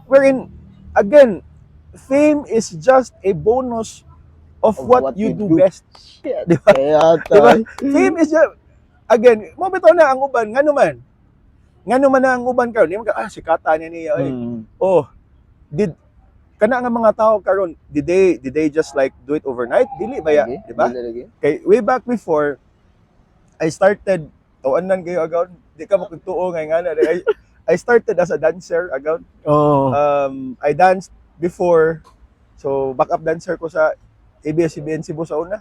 wherein again, fame is just a bonus of what you do best. Shit. Di ba? Kaya Diba? Fame is just, again, mo bitaw na ang uban, nga naman na ang uban karon, di man ka, sikata niya, oh, kana nga mga tao karon, did they just like do it overnight? Dili ba ya, di ba? Kay way back before I started tuanan kayo agad, di ka makugtuo nga I started as a dancer agad. I danced before, so backup dancer ko sa ABS-CBN Cebu sa una.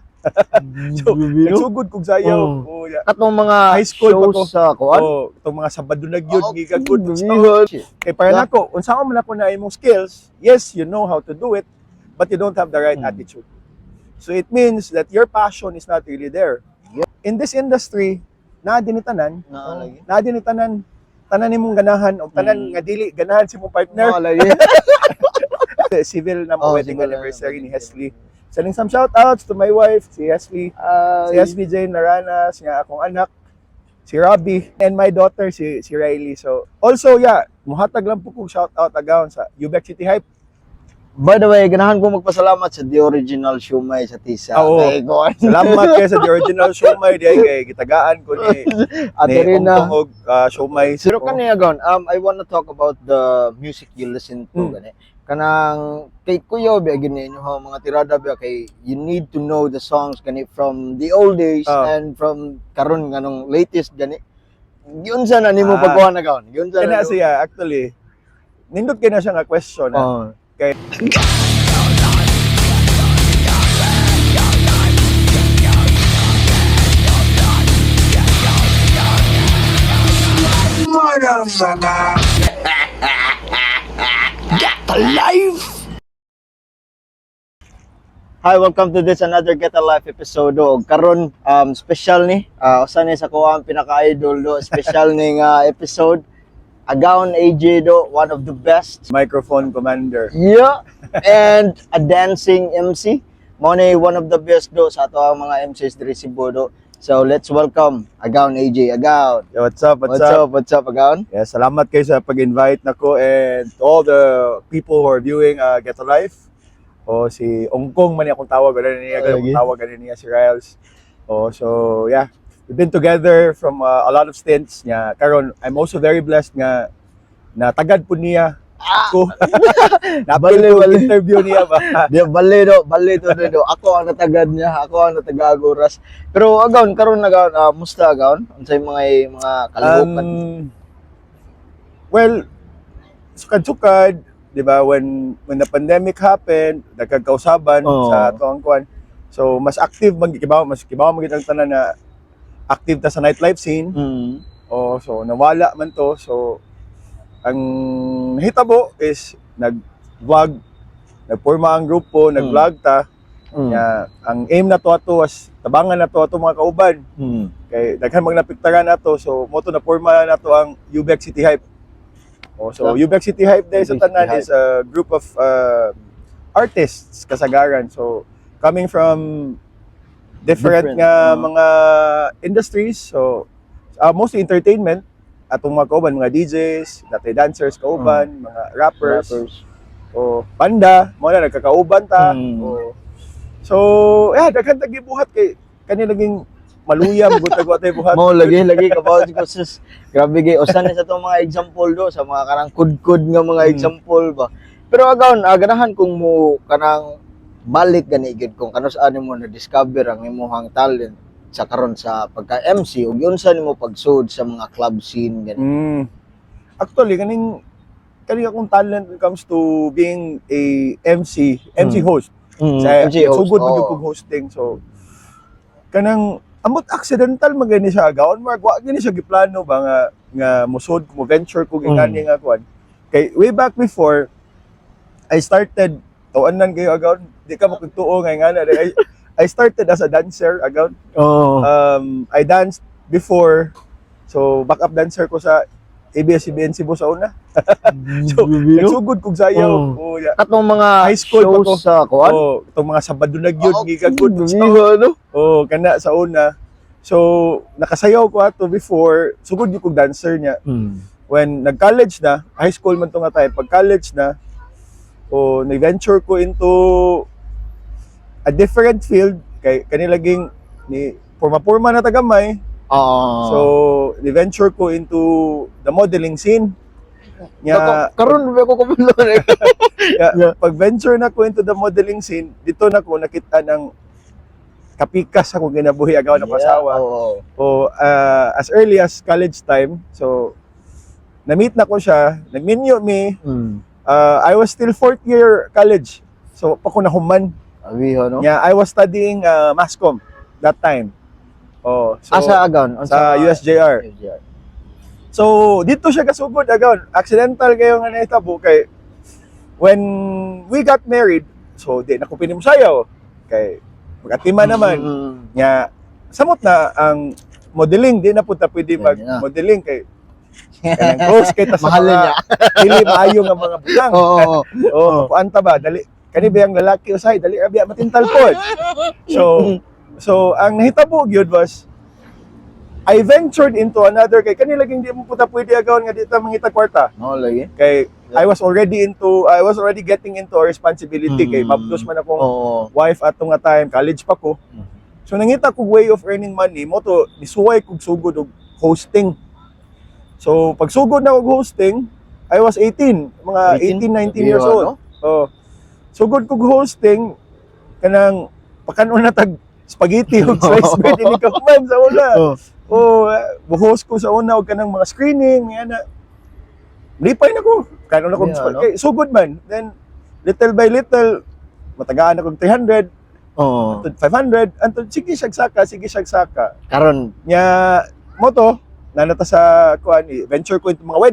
So, nagsugod kong sayaw. Oh. Atong mga high school pa ko sa kuan. Itong mga Sabado na gyud, gigagod. Kay para nako, unsa man ako na imong skills, yes, you know how to do it, but you don't have the right attitude. So it means that your passion is not really there. In this industry, naa din ni tanan, tanan nimong ganahan o tanan nga dili ganahan si mong partner. Civil na mo wedding anniversary ni Hesley. Sending some shoutouts to my wife, si Hesley. Si Hesley Jane Naranas, nga akong anak, si Robbie, and my daughter, si Riley. So, also, muhatag lang po kong shoutout agaw sa Ubec City Hype. By the way, ganahan ko magpasalamat sa The Original Siomai sa Tisa. Salamat kayo sa The Original Siomai. Kay gitagaan ko ni Ongkong Siomai. Pero kaniya gawin, I wanna talk about the music you listen to. Kanang kay Kuya ba gini inyo mga tirada ba kay you need to know the songs gani from the old days and from karon nganong latest gani. Yun sa na nimo pagkuha na gawon. Yun sa na siya actually. Nindot kay na siya nga question kay Get Alive! Hi, welcome to this another Get Alive episode. Karon special ni usa ni sa ko ang pinaka-idol do, special ning episode. Agaon AJ do, one of the best microphone commander. Yeah, and a dancing MC. Mo ni one of the best do sa ato ang mga MCs diri sa Cebu do. So let's welcome Agaon AJ. Agaon. Yo, what's up Agaon? Yeah, salamat kayo sa pag-invite nako and to all the people who are viewing Get Alive. Si Ongkong man akong tawag niya si Riles. So yeah, we've been together from a lot of stints niya. Karon I'm also very blessed nga na tagad po niya ako. Interview niya ba? Di bali do. Ako ang natagad niya, ako ang natagagoras. Pero Agaon karon musta Agaon? Unsay mga kalihukan? Well, sukad-sukad, di ba, when the pandemic happened, nagkagkausaban sa ato ang kuan. So mas active kibaw magit ang tanan na active ta sa nightlife scene. So nawala man to. So ang hitabo is nag-vlog, nagporma ang grupo, nag-vlog ta. Ang aim na to ato was tabangan na to ato mga kauban. Kay daghan magnapiktaran nato, so moto na porma nato ang Ubec City Hype. So Ubec City Hype day sa tanan is a group of artists kasagaran. So coming from different nga mga industries. So mostly entertainment. Atong mga kauban, mga DJs, dati dancers, kauban, mga rappers. Panda, mga nagkakauban ta. So, daghan tag gibuhat kay kani naging maluyam gutag-watay buhat. Mo lagi ka ba sis. Grabe gay usan sa tong mga example do sa mga kanang kudkud nga mga example ba. Pero Agaon, ganahan kung mo kanang balik gani gid kung kano saan mo na discover ang imong talent sa karon sa pagka-MC ug unsa nimo pagsud sa mga club scene gani. Actually kaning akong talent when it comes to being a MC host. Sugod mo yung hosting. So kanang amot accidental magani siya Agaon, wa gani siya giplano ba nga musod mo venture ko gingani nga kuan. Kay way back before I started tuanan kayo Agaon, di ka makugtuo nga I started as a dancer Agaon. I danced before, so backup dancer ko sa ABS-CBN Cebu sa una. So, nagsugod kong sayaw. Atong mga high school pa ko sa kuan. Itong mga Sabado na gyud, gigagod. Kana sa una. So, nakasayaw ko ato before, sugod yung kong dancer niya. when nag-college na, high school man to nga tayo, pag college na, nag-venture ko into a different field, kay kanilaging ni purma-purma na tagamay. So, ni-venture ko into the modeling scene. Karon ba ko kumilo Pag-venture na ko into the modeling scene, dito na ko nakita ng kapikas ako ginabuhi agaw na pasawa. As early as college time, so na-meet na ko siya, nag-minyo me. I was still 4th year college. So, pa ko nahuman. No? Yeah, I was studying Masscom that time. So, Asa agon? sa USJR. So, dito siya kasugod agaw. Accidental kayo nga nahitabo kay when we got married, so di na ko pinimsayaw. Kay mag-atima naman. Nya, samot na ang modeling, di na po ta pwede mag-modeling kay kanang close kay ta sa Mahal mga niya. dili maayo nga mga butang. Kuanta ba dali kani ba ang lalaki usay dali abi matintal pod. So ang nahitabo gyud was I ventured into another kay kani laging di mo puta pwede agawon nga dita mangita kwarta. Lagi. Kay I was already getting into a responsibility kay mabdos man akong wife atong nga time, college pa ko. So nangita ko way of earning money mo to nisuway kog sugod og hosting. So pag sugod na og hosting, I was 18, mga 18, 19 years old. Sugod kog hosting kanang pakanon na tag spaghetti ug sliced bread ini ka man sa una. Buhos ko sa una og kanang mga screening nga na. Lipay na ko. Kanon na ko sugod man. Then little by little matagaan ako 300. 500 antud sige saka. Karon Nya mo to nanata sa kuan venture ko into mga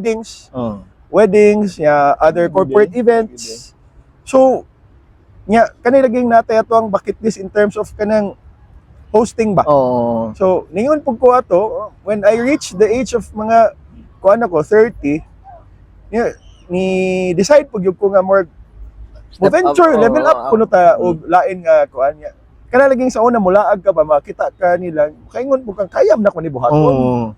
weddings, other corporate events. So nya kanay laging natay ato ang bucket list in terms of kanang hosting ba. So ningon pug ko ato when I reached the age of mga kuan ako 30, ni decide pug gyud ko nga more venture level up kuno ta og lain nga kuan nya. Kana laging sa una mulaag ka ba makita ka nila kaingon pug kang kayam na ko ni buhaton.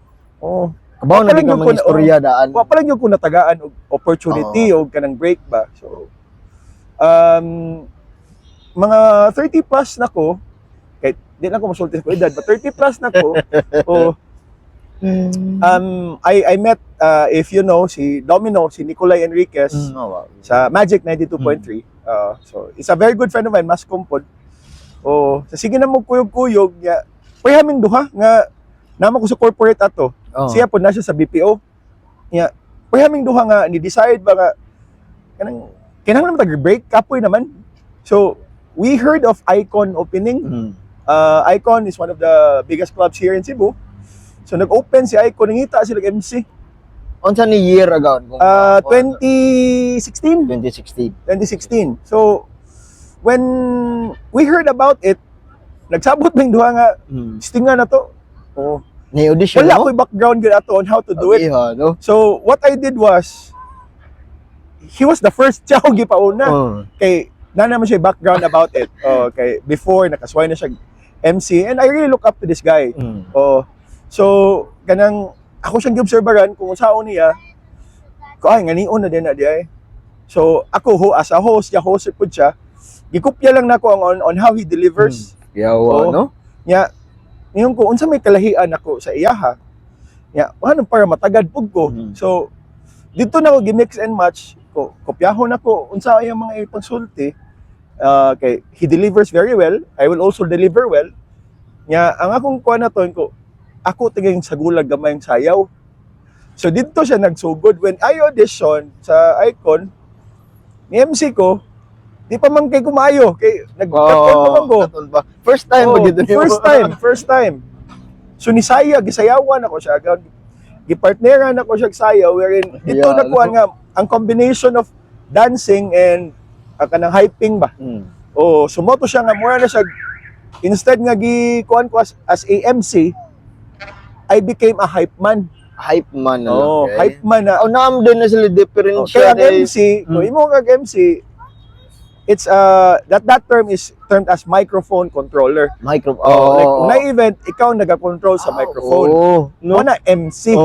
Kabaw na di ka mga istorya daan. Wa pa lang yung kung natagaan og opportunity o kanang break ba. So, mga 30 plus na ko, kahit di na ko masulti ko edad, but 30 plus na ko, I met, if you know, si Domino, si Nicolay Enriquez, sa Magic 92.3. So, it's a very good friend of mine, mas kumpod. Sa sige na mo kuyog-kuyog, pahaming duha, nga, naman ko sa corporate ato. Siya po na siya sa BPO. Pahaming duha nga ni-decide ba nga kanang naman tag-break kapoy naman. So we heard of Icon opening. Icon is one of the biggest clubs here in Cebu. So nag-open si Icon, nangita sila MC. Unsa ni year ago? 2016. 2016. So when we heard about it, nagsabot bang duha nga stinga na to. Ni audition wala ko'y background good ato on how to do it. So what I did was he was the first chow gipauna. Kay na naman siya background about it. Kay before nakasway na siya MC and I really look up to this guy. So kanang ako siyang giobserbahan kung saon niya. Ko ay nganion na din na di ay. So ako as a host pud siya. Gikopya lang nako on how he delivers. No? Nya ngayon ko, unsa may kalahian ako sa iyaha. Ano para matagad pug ko. So, dito na ako gi-mix and match. Kopyahon ako, unsa ay mga ipagsulti. Kay he delivers very well. I will also deliver well. Ang akong kuha na to, ako tigay sa gulag gamay yung sayaw. So, dito siya nagsugod. When I audition sa Icon, ni MC ko, di pa man kay kumayo kay nagkatol ko. First time first time. So gisayawan ako siya. Gipartneran ako siya sayaw wherein dito nakuha nga ang combination of dancing and kanang hyping ba. Sumoto siya nga mura na siya instead nga gikuan ko as AMC, I became a hype man. Hype man na hype man na. Naam din na sila different Kaya ang MC, kung imo nga MC, it's that term is termed as microphone controller. Like na event ikaw naga-control sa microphone. No na MC.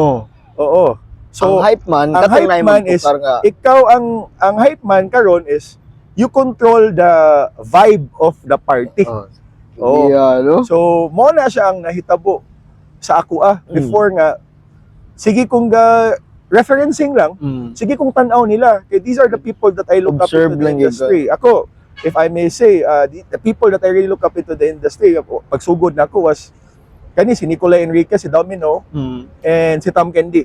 So, ang hype man, ang katong hype na man is, ikaw ang hype man karon is, you control the vibe of the party. Oh. Yeah, no? So, mo na siya ang nahitabo sa ako before nga, sige kung referencing lang, sige kung tanaw nila. Okay, these are the people that I look Observe up into the lang yun, industry. Ako, if I may say, the people that I really look up into the industry, pagsugod na ako was, si Nicola Enriquez, si Domino, and si Tom Kendi.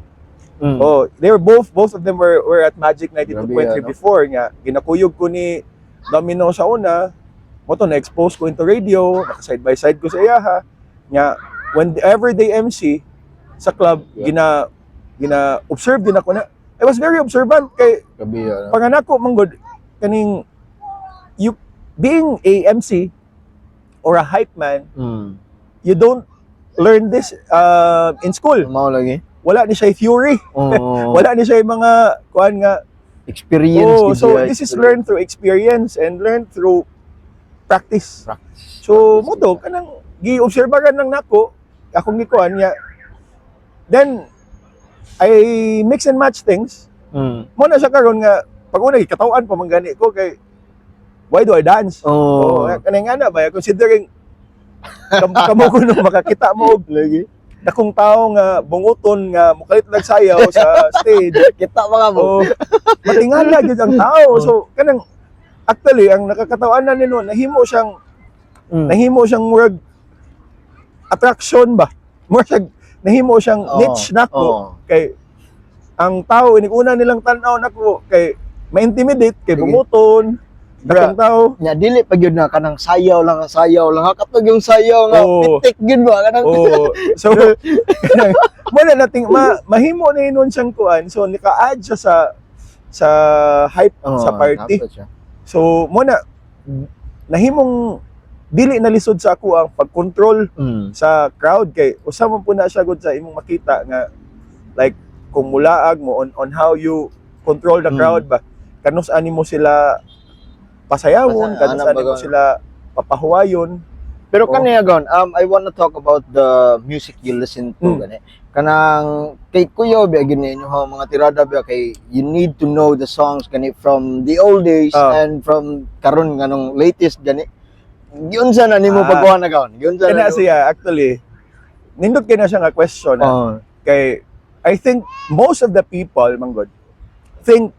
Oh, they were both of them were at Magic 92.3 before nga. Ginakuyog ko ni Domino sa una, mo to na-expose ko into radio, naka-side by side ko sa iya nga whenever they MC sa club, gina-observe din ako na. I was very observant kay panganako manggod kaning you being a MC or a hype man, you don't learn this in school. Mao lagi. Wala ni siya theory. Wala ni siya mga kuan nga experience. so this is learned through experience and learned through practice. So mo to kanang gi-obserbahan lang nako akong gikuan niya. Then I mix and match things. Mo na siya karon nga pag una gikatawan pa man gani ko kay why do I dance? Kanang ana ba considering kamo kuno makakita mo lagi dakong tao nga bunguton nga mukalit nagsayaw sa stage. Kita mga mo. Matingala gyud ang tao. So kanang actually ang nakakatawan na nino nahimo siyang murag attraction ba. Murag nahimo siyang niche nako kay ang tao iniguna nilang tan-aw nako kay ma-intimidate kay bunguton. Dakong tao. Nya dili pa gyud na kanang sayaw lang katog yung sayaw nga pitik gyud ba kanang. So mo na nating mahimo na inon siyang kuan. So nika-add siya sa hype sa party. So mo na nahimong dili na lisod sa ako ang pag-control sa crowd kay usa man po na siya gud sa imong makita nga like kung mulaag mo on how you control the crowd ba kanus ani mo sila pasayawon, kanus ani mo sila papahuwayon. Pero kaniya gon, I want to talk about the music you listen to gani. Kanang kay Kuya ba gini inyo mga tirada ba kay you need to know the songs gani from the old days and from karon nganong latest gani. Yun sa na nimo pagkuha na gon. Yun sa na siya actually nindot kay na siya nga question kay I think most of the people manggod think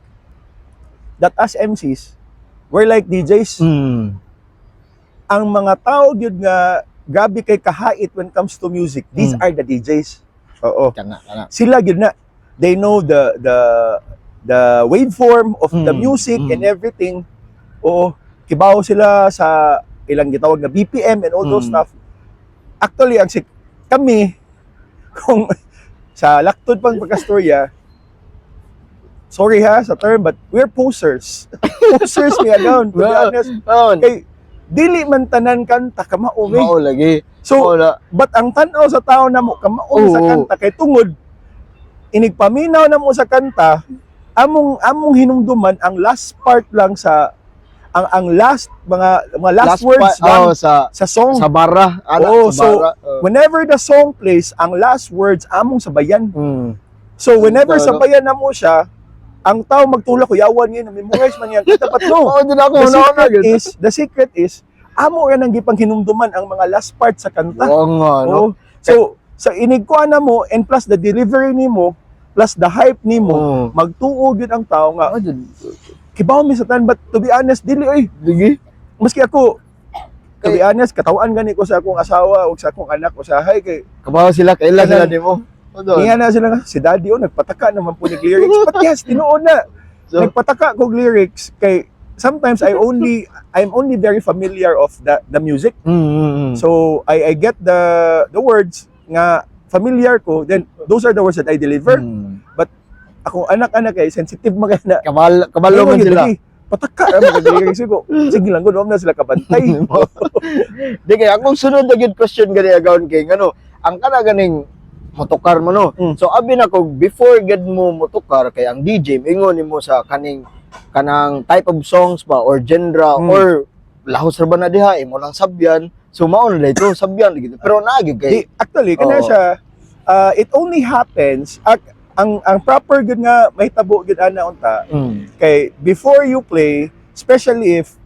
that as MCs we're like DJs. Ang mga tao gyud nga grabe kay kahait when it comes to music. These are the DJs. Oo. Kana. Sila gyud na they know the waveform of the music and everything. Oo. Kibaw sila sa ilang gitawag na BPM and all those stuff. Actually kami kung sa laktod pang pagkastorya, sorry sa term, but we're posers. Posers me down, to be honest. Kay, dili man tanan kanta, kamao eh. Mao lagi. So, but ang tanaw sa tao na mo, kamao sa kanta, kay tungod, inigpaminaw na mo sa kanta, among hinumduman, ang last part lang sa, ang last, mga last words lang sa song. Sa bara. Whenever the song plays, ang last words, among sabayan. So, whenever sabayan na mo siya, ang tao magtulak ko yawan yun, memorize man yan. Dapat no. The secret is amo ra nang gipang hinumduman ang mga last part sa kanta. No? So sa inigkuan na mo and plus the delivery nimo plus the hype nimo, magtuo gyud ang tao nga. Kibaw mi sa tan but to be honest dili maski ako to be honest katawan gani ko sa akong asawa ug sa akong anak usahay kay kabaw sila kailan sila nimo. Niya na sila si daddy nagpataka naman po ng lyrics but yes tinuod na nagpataka kog lyrics kay sometimes I'm only very familiar of the music. So I get the words nga familiar ko, then those are the words that I deliver. But ako anak-anak ay sensitive magana. Kabalo man sila. Pataka ra mga lyrics ko. Sige lang gud na sila kabantay. Di kay akong sunod na good question gani agawon kay ngano, ang kana ganing motukar mo no. So abi na ko before gad mo motukar kay ang DJ ingon nimo sa kanang type of songs ba or genre or lahos ra ba na diha imo lang sabyan. So mao na dito sabyan gid. Pero naagi kay actually kana siya it only happens ang proper gud nga mahitabo gud ana unta kay before you play, especially if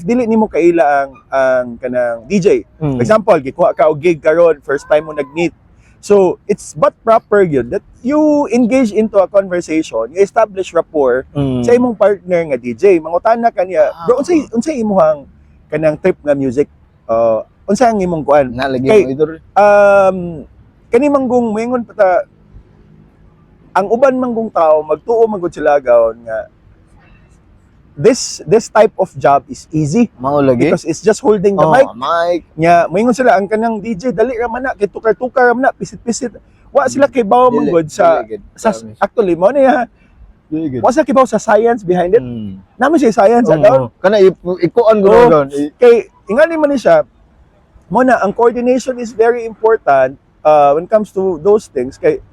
dili nimo kaila ang kanang DJ. For example, gikuha ka og gig karon, first time mo nag-meet. So, it's but proper yun that you engage into a conversation, you establish rapport sa imong partner nga DJ. Mangutana ka niya, bro, unsay imong kanang trip nga music? Unsa ang imong kuan? Nalagi Kay, mo idol. Kani manggong moingon pata ang uban manggong tao magtuo magud sila gawon nga this type of job is easy Mao lagi. because it's just holding the mic. Mic. Nya moingon sila ang kanang DJ dali ra man na kay tukar-tukar man na pisit-pisit. Wa sila kay bawo manggod sa actually mo niya wa sila kay bawo sa science behind it. Naman siya science ano. Kana ikuan Oo. gud Kay ingani man ni siya mo na ang coordination is very important when it comes to those things kay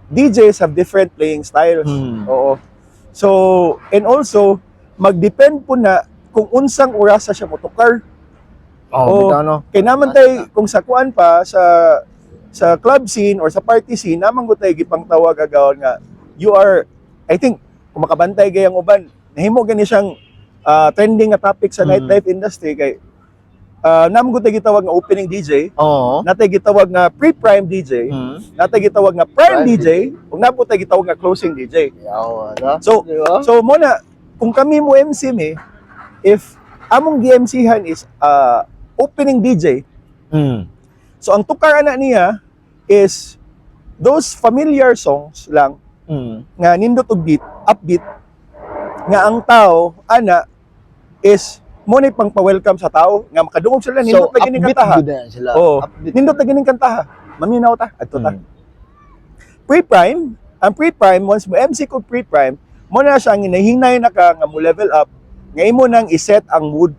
DJs have different playing styles. Oo. So, and also magdepend po na kung unsang orasa siya motukar. Oh, bitaw. Kay naman tay kung sa kuan pa sa club scene or sa party scene naman gud tay gipang tawag agawon nga you are, I think kung makabantay gayang uban nahimo gani siyang trending nga topic sa nightlife industry kay naman gud tay gitawag nga opening DJ, Oo. natay gitawag nga pre-prime DJ, natay gitawag nga prime Prime DJ, ug napo tay gitawag nga closing DJ. Yawa da. So, Diba? so mo na kung kami mo MC mi, if among GMC-han is opening DJ, so ang tukar ana niya is those familiar songs lang nga nindot og beat, upbeat nga ang tao ana is mo ni pang pa-welcome sa tao nga makadungog sila nindot lagi ning kantaha. Sila. Oo. Upbeat. Nindot lagi ning kantaha. Maminaw ta adto ta. Pre-prime, ang pre-prime once mo MC ko pre-prime, mo na siya ang hinahinay na ka nga mo level up, nga imo nang iset ang mood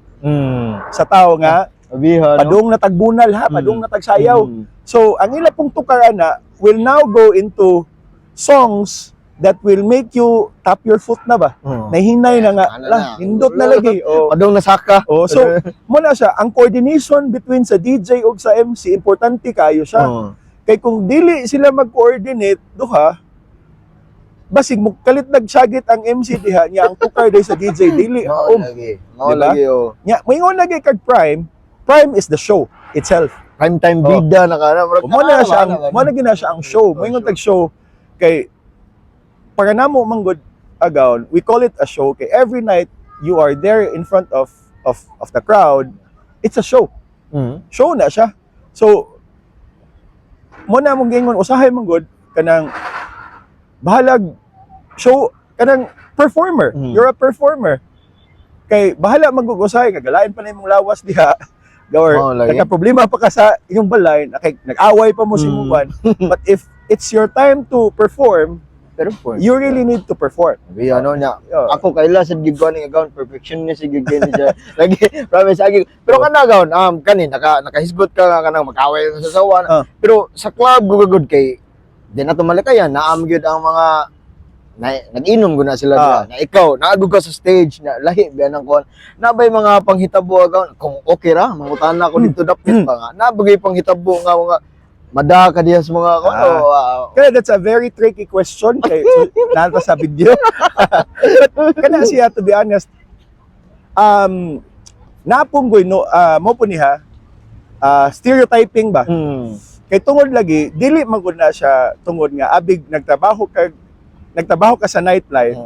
sa tao nga Abiha, no? padung na tagbunal ha, padung na tagsayaw. So, ang ila pong tukaran na will now go into songs that will make you tap your foot na ba? Nahinay na nga, Ano lah, na? hindot na lagi. Oh. Padung nasaka. Oh, so mo na siya, ang coordination between sa DJ ug sa MC importante kayo siya. Kay kung dili sila mag-coordinate duha, basig mo kalit nagsagit ang MC diha niya ang tukar day sa DJ dili. Mao lagi. Mao Diba? lagi oh. Nya moingon lagi kag Prime is the show itself. Prime time bida na kana. Mo na siya ang mo na gina siya ang show. Moingon tag show kay para namo manggod agawon, we call it a show kay every night you are there in front of the crowd. It's a show. Show na siya. So mo na mong gingon usahay manggod kanang bahalag show kanang performer. You're a performer. Kay bahala magugusay kagalain pa na imong lawas diha. Or nagka problema pa ka sa iyong balay, nag-away pa mo si Muban. But if it's your time to perform, you really need to perform. Sabi ano niya, ako kaila sa gigwan ng account perfection niya si gigwan niya. Lagi promise agi. Pero kana gawon kani nakahisgot ka nga kanang mag-away sa sawa. Pero sa club gugud kay di na tumalikayan naam gyud ang mga nag-inom guna sila na ikaw naagog ka sa stage na lahi biya nang kuan nabay mga panghitabo agawon kung okay ra mangutana ko dito dapit pa nga nabagay panghitabo nga mga mada ka diha sa mga kaya that's a very tricky question kay nalta sa video. But kana siya to be honest napunggoy no mo po niha stereotyping ba kay tungod lagi dili man gud na siya tungod nga abig nagtrabaho ka sa nightlife,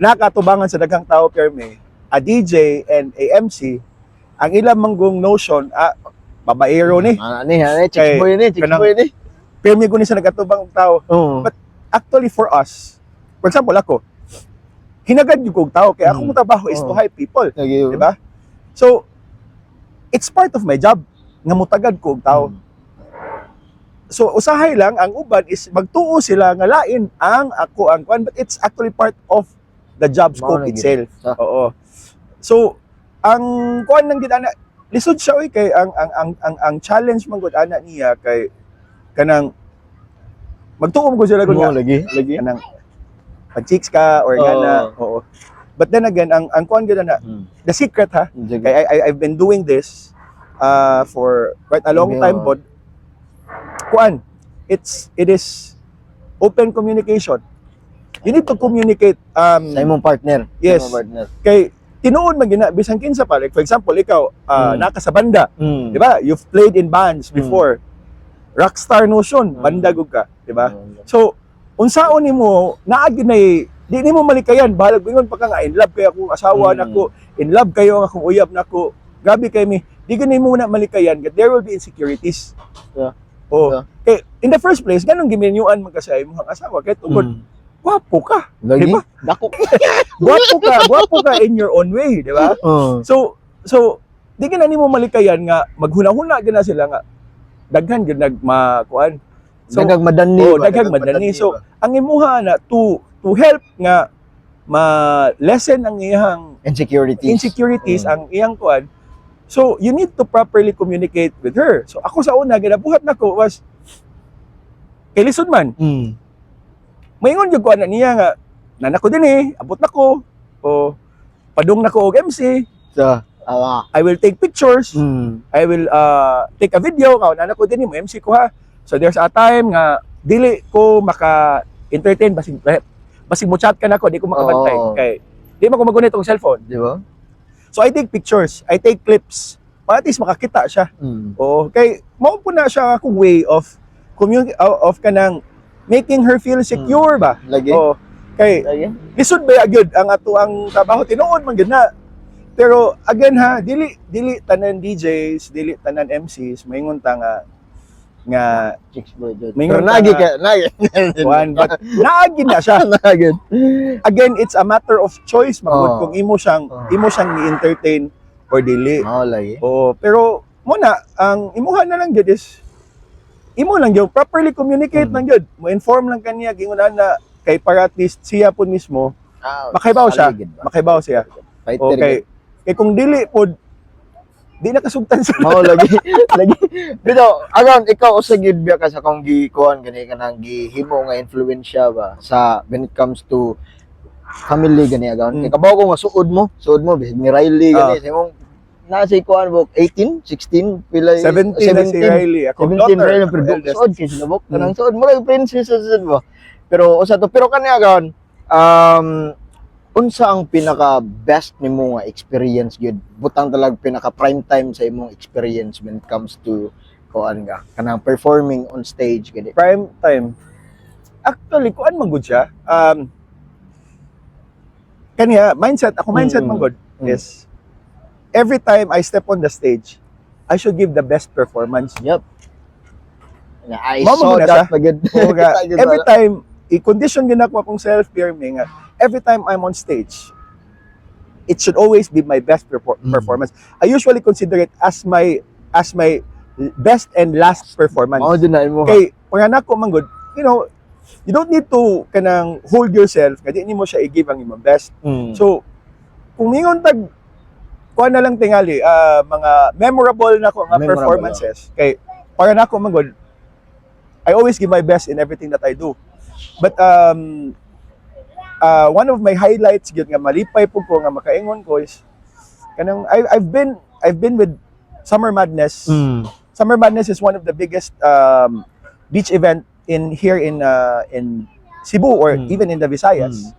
nakatubangan sa daghang tao perme, a DJ and a MC, ang ilang manggong notion, babaero ni. Chicks boy ni. Perme ko ni sa nagatubang tao. But actually for us, for example ako, hinagad yung kong tao, kaya akong trabaho is to hype people. Diba? So, it's part of my job, nga mutagad kong tao. So usahay lang ang uban is magtuo sila nga lain ang ako ang kwan, but it's actually part of the job scope itself. Oo. So ang kwan nang gid ana lisod siya oy kay ang challenge man gud ana niya kay kanang magtuo mo sila gud nga lagi kanang pag-chicks ka or gana. Oo. But then again ang kwan gid ana the secret ha kay I've been doing this for quite a long time pod. Kuan, it is open communication. You need to communicate Sa imong partner. Yes. Sa imong partner. kay tinuod man gina bisan kinsa pa, like for example ikaw naka sa banda, Mm. di ba? You've played in bands before. Rockstar notion, banda gud ka, di ba? So unsaon nimo naagi nay di nimo malikayan bahalag bingon pa ka nga in love kay akong asawa nako, in love kayo ang akong uyab nako. Grabe kay mi. Di gani mo na malikayan, there will be insecurities. Yeah. Oh. Yeah. Kay in the first place ganong giminyuan man ka sa imong asawa kay tungod gwapo ka. Lagi? Diba? Dako. Gwapo ka in your own way, di ba? So di gina nimo malikayan nga maghuna-huna gina sila nga daghan gyud nagmakuan. So Daghang madani. daghang madani. So ang imuha na to help nga ma-lessen ang iyang insecurities ang iyang kuan. So you need to properly communicate with her. So ako sa una ginabuhat nako was kay lisod man. Maingon gyud ko ana niya nga nanako din abot nako o padung nako og MC. So, I will take pictures. I will take a video ka nanako din mo MC ko ha. So there's a time nga dili ko maka-entertain basig mo chat ka nako di ko makabantay kay di man ko magunit og cellphone, di ba? So I take pictures, I take clips para at least makakita siya. O kay mao po na siya akong way of kanang making her feel secure ba. Lagi. O kay lisod ba gyud ang ato ang trabaho tinuod man gyud na. Pero again ha, dili tanan DJs, dili tanan MCs maingon ta nga Chicks boy jud. Pero nagi. One, but naagi na siya. Again, it's a matter of choice magud kung imo siyang i-entertain or dili. Lagi. Pero muna ang imuha na lang gyud is imo lang gyud properly communicate lang gyud. Mo inform lang kaniya gingunan na kay para at least siya pud mismo makaibaw siya. Makaibaw siya. Okay. Kay kung dili pod di na kasugtan sa lagi. Pero aron ikaw usa gyud biya ka sa kung gikuan gani kanang gihimo nga influensya ba sa when it comes to family gani agon. Kay kabaw ko nga suod mo bisig ni Riley gani sa imong nasa kuan mo 18, 16 pilay 17 na si Riley. Ako 17 Riley pero suod kay sinabok kanang suod mo lang princess suod ba. Pero usa to pero kani agon unsa ang pinaka best nimo nga experience gyud butang talag pinaka prime time sa imong experience when it comes to kuan nga kanang performing on stage gani prime time. Actually kuan man gud siya. Kaniya mindset man gud is every time I step on the stage I should give the best performance. Yep. Na I Mama saw na that siya. magud. Every time i-condition gyud ako akong self-firming nga every time I'm on stage it should always be my best performance. I usually consider it as my best and last performance. Mao din na imo. Kay panganak ko man good, you know, you don't need to kanang hold yourself kadi nimo siya i-give ang imong best. So kung mingon tag kuan na lang tingali mga memorable na ko nga performances kay panganak ko man good, I always give my best in everything that I do. But one of my highlights gyud nga malipay po ko nga makaingon ko is kanang I've been with Summer Madness. Summer Madness is one of the biggest beach event here in Cebu or even in the Visayas.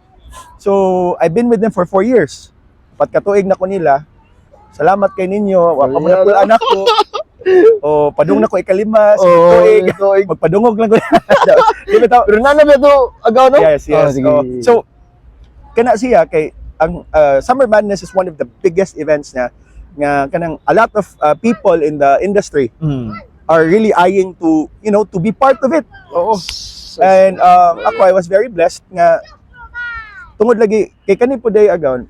So I've been with them for 4 years. Katuig na ko nila. Salamat kay ninyo. Wa pa man ko anak ko. O padung na ko ikalima sa tuig. Magpadungog lang ko. Pero nana ba to agaw no? Yes. So kana siya kay ang Summer Madness is one of the biggest events na nga kanang a lot of people in the industry are really eyeing to be part of it. Oo. And ako I was very blessed nga tungod lagi kay kani po day agaw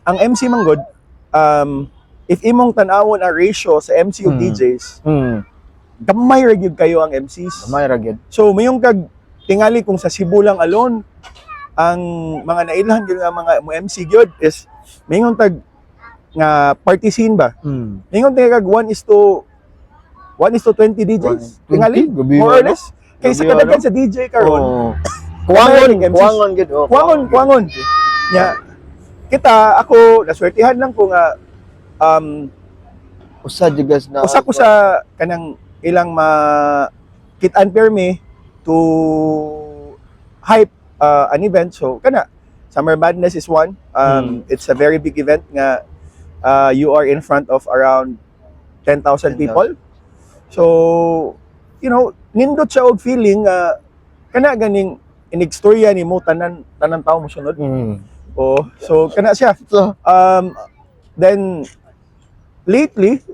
ang MC manggod if imong tan-awon ang ratio sa MC ug DJs gamay ra gyud kayo ang MCs. Gamay ra gyud. So mayong kag tingali kung sa Cebu lang alone ang mga nailhan gyud nga mga MC gyud is mayong tag nga party scene ba. Mayong kag 1:20 DJs. Tingali more or less. Kay sa kadaghan sa DJ karon. Kuwangon gid. Kuwangon. Nya kita ako naswertihan lang ko nga usa ko sa kanang ilang kitaan permi to hype an event. So kana Summer Madness is one. It's a very big event nga you are in front of around 10,000 people. So, you know, nindot siya og feeling kana ganing inigstorya nimo tanan tawo mo sunod. Oh, so kana siya. So, Then lately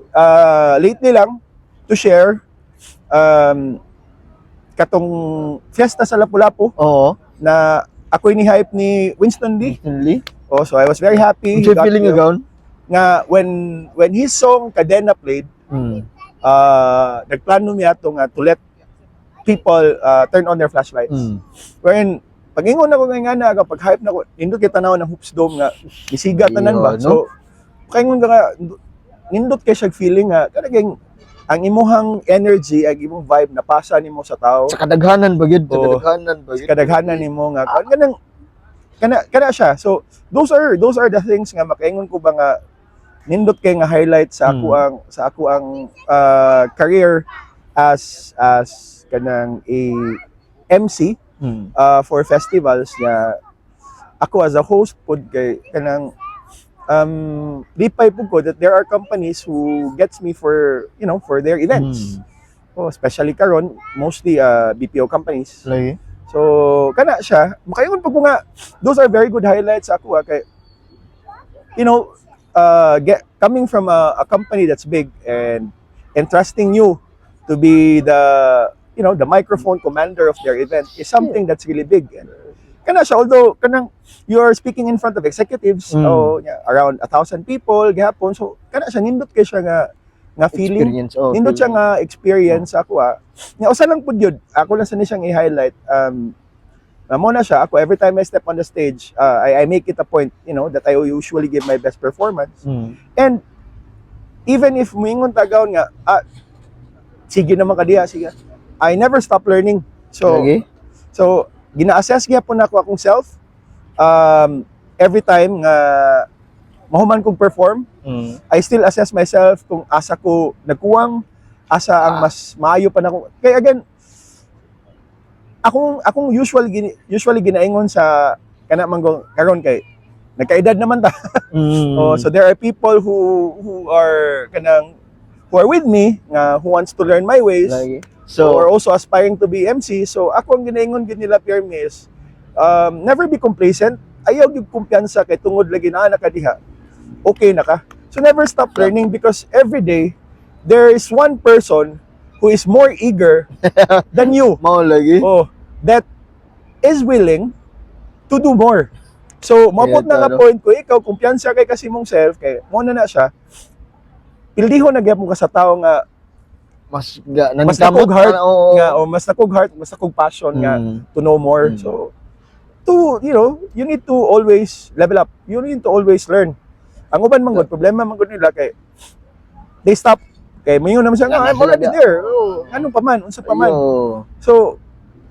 lang to share katong fiesta sa Lapu-Lapu oo. na ako ni-hype ni Winston Lee. Instantly. Oh, so I was very happy. Ang Got feeling to- agaon? nga when his song Cadena played, nagplano niya to nga to let people turn on their flashlights. Wherein pag-ingon ako nga na kapag hype na ko, nindot kita tanaw ng Hoops Dome nga isiga tanan ba. Iya, no? So kaingon ka nindot kay siya feeling nga kanang ang imuhang energy ag imong vibe na pasa nimo sa tao. Sa kadaghanan ba yun? Sa Oo. kadaghanan ba yun? Kadaghanan nimo nga kana siya. So those are the things nga makaingon ko ba nga nindot kay nga highlight sa ako ang career as kanang a MC for festivals nga ako as a host pod kay kanang lipay po ko that there are companies who gets me for for their events. Oh, especially karon mostly BPO companies. Lagi. So kana siya makaingon pa ko nga those are very good highlights sa ako kay coming from a company that's big and entrusting you to be the microphone commander of their event is something that's really big. And kana siya, although kanang you're speaking in front of executives around 1,000 people gihapon, so kana siya nindot kay siya nga feeling, Experience. Oh, nindot siya nga experience ako nga usa lang pud gyud ako lang sa ni siyang i-highlight. Mo na siya ako every time I step on the stage, I make it a point that I usually give my best performance. And even if moingon tagaw nga sige naman kadiya, sige, I never stop learning. So Lagi. so gina-assess gyapon ako akong self every time nga mahuman kong perform. I still assess myself kung asa ko nagkuwang, asa ang mas maayo pa nako. Kaya again, akong usually ginaingon sa kana manggong karon kay nagkaedad naman ta. Oh, so there are people who are with me nga who wants to learn my ways. Lagi. So, So, or also aspiring to be MC. So ako ang ginaingon gid nila Pierre is never be complacent. Ayaw gyud kumpiyansa kay tungod lagi na ka diha. Okay na ka. So never stop learning because every day there is one person who is more eager than you. mao lagi. Oh, that is willing to do more. So mabot na nga Taro. point ko ikaw kumpiyansa kay kasi mong self kay mo na siya. Pildihon na gyapon ka sa tao nga Mas nakog heart oo. nga o mas nakog heart, mas nakog passion nga to know more. So you need to always level up. You need to always learn. Ang uban man gud problema man gud nila kay they stop kay mayon naman siya nga I'm already there. Oh, ano pa man, unsa pa man. Ayo. So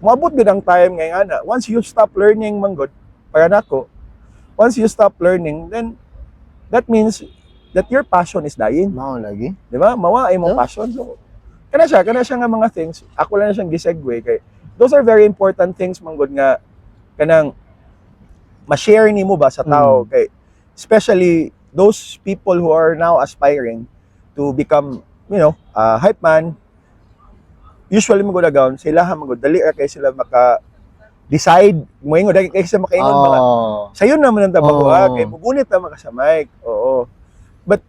moabot gud ang time nga ana. Once you stop learning man gud para nako. Once you stop learning, then that means that your passion is dying. Mao lagi. Di ba? Mawa ay mong Yeah. passion. So, kana siya nga mga things, ako lang na siyang gisegue kay those are very important things manggod nga kanang ma-share nimo ba sa tao kay especially those people who are now aspiring to become, hype man. Usually magud agaon sila magud dali ra kay sila maka decide moingon dali kay sila makaingon mga sayon naman ang trabaho kay mugunit na maka sa mic. Oo. But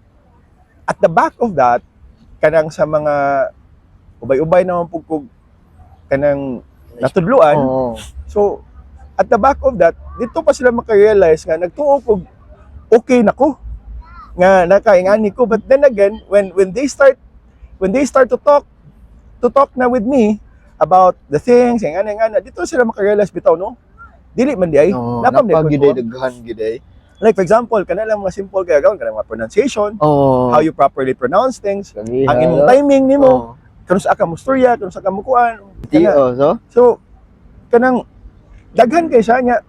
at the back of that, kanang sa mga ubay-ubay naman pugkog kanang natudluan. Oo. So, at the back of that, dito pa sila maka-realize nga nagtuo kog okay na ko nga nakaingani ko. But then again, when they start to talk na with me about the things nga dito sila maka-realize bitaw no. Dili man di ay. Napam di ko. Napagiday daghan giday. Like for example, kana lang mga simple kaya gawon kana mga pronunciation, Oh. how you properly pronounce things, Lagi, ang imong timing nimo, kano sa ka mo storya, kano sa ka mo kuan. So, So kanang daghan kay siya nga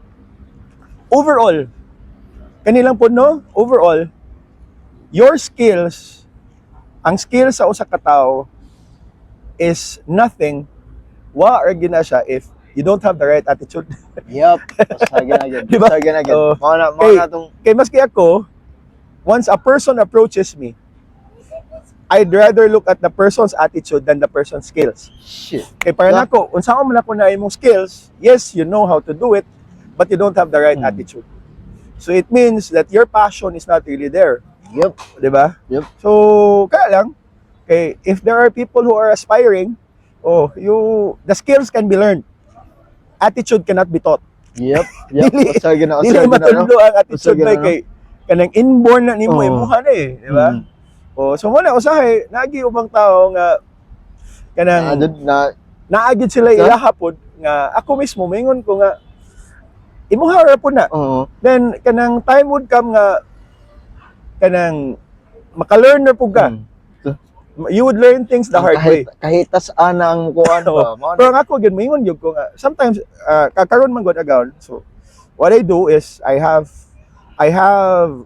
overall kanilang po no, overall your skills, ang skills sa usa ka tawo is nothing wa or gina siya if you don't have the right attitude. Yup. Usagi na gyud. Diba? Usagi na gyud. Oo. Mao na Kay- tong Kay maski ako, once a person approaches me, I'd rather look at the person's attitude than the person's skills. shit. Kay para Yeah. nako, unsa man ako na imong skills, yes, you know how to do it, but you don't have the right Hmm. attitude. So it means that your passion is not really there, Yup. 'di ba? Yup. So kaya lang, kay if there are people who are aspiring, the skills can be learned. Attitude cannot be taught. Yup. Yup. Dili- Usagi na. Dili Usagi na. no? matundo ang attitude Usagi na, bay kay kanang inborn na nimo Oo. imuha na eh, 'di ba? Mm. So mo na usahay, nagi ubang tao nga kanang Na naagid sila Sa? ilahapod nga ako mismo mingon ko nga imuha ra po na. oo. Then kanang time would come nga kanang maka-learn na po ka. Mm. You would learn things the hard way. Kahit tas ana ang kuan ba. Mao Pero nga ako gyud mingon gyud ko nga sometimes kakaron man gud agaw. So what I do is I have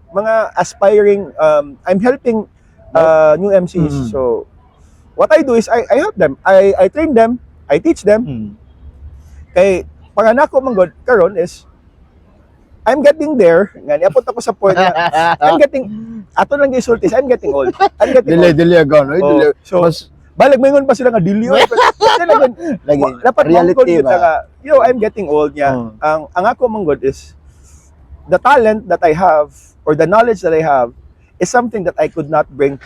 mga aspiring I'm helping new MCs. Mm. So what I do is I help them. I train them, I teach them. Mm. Kay para nako man gud karon is I'm getting there. Nga niabot ako sa point na I'm getting ato lang gisulti, I'm getting old. I'm getting old. Dili agaw no. Oh, Dili. so Mas balag mingon pa sila nga dili oy. lagi Dapat reality mangkon yun ba. na nga, I'm getting old niya. Oh. Ang ako manggod is the talent that I have or the knowledge that I have is something that I could not bring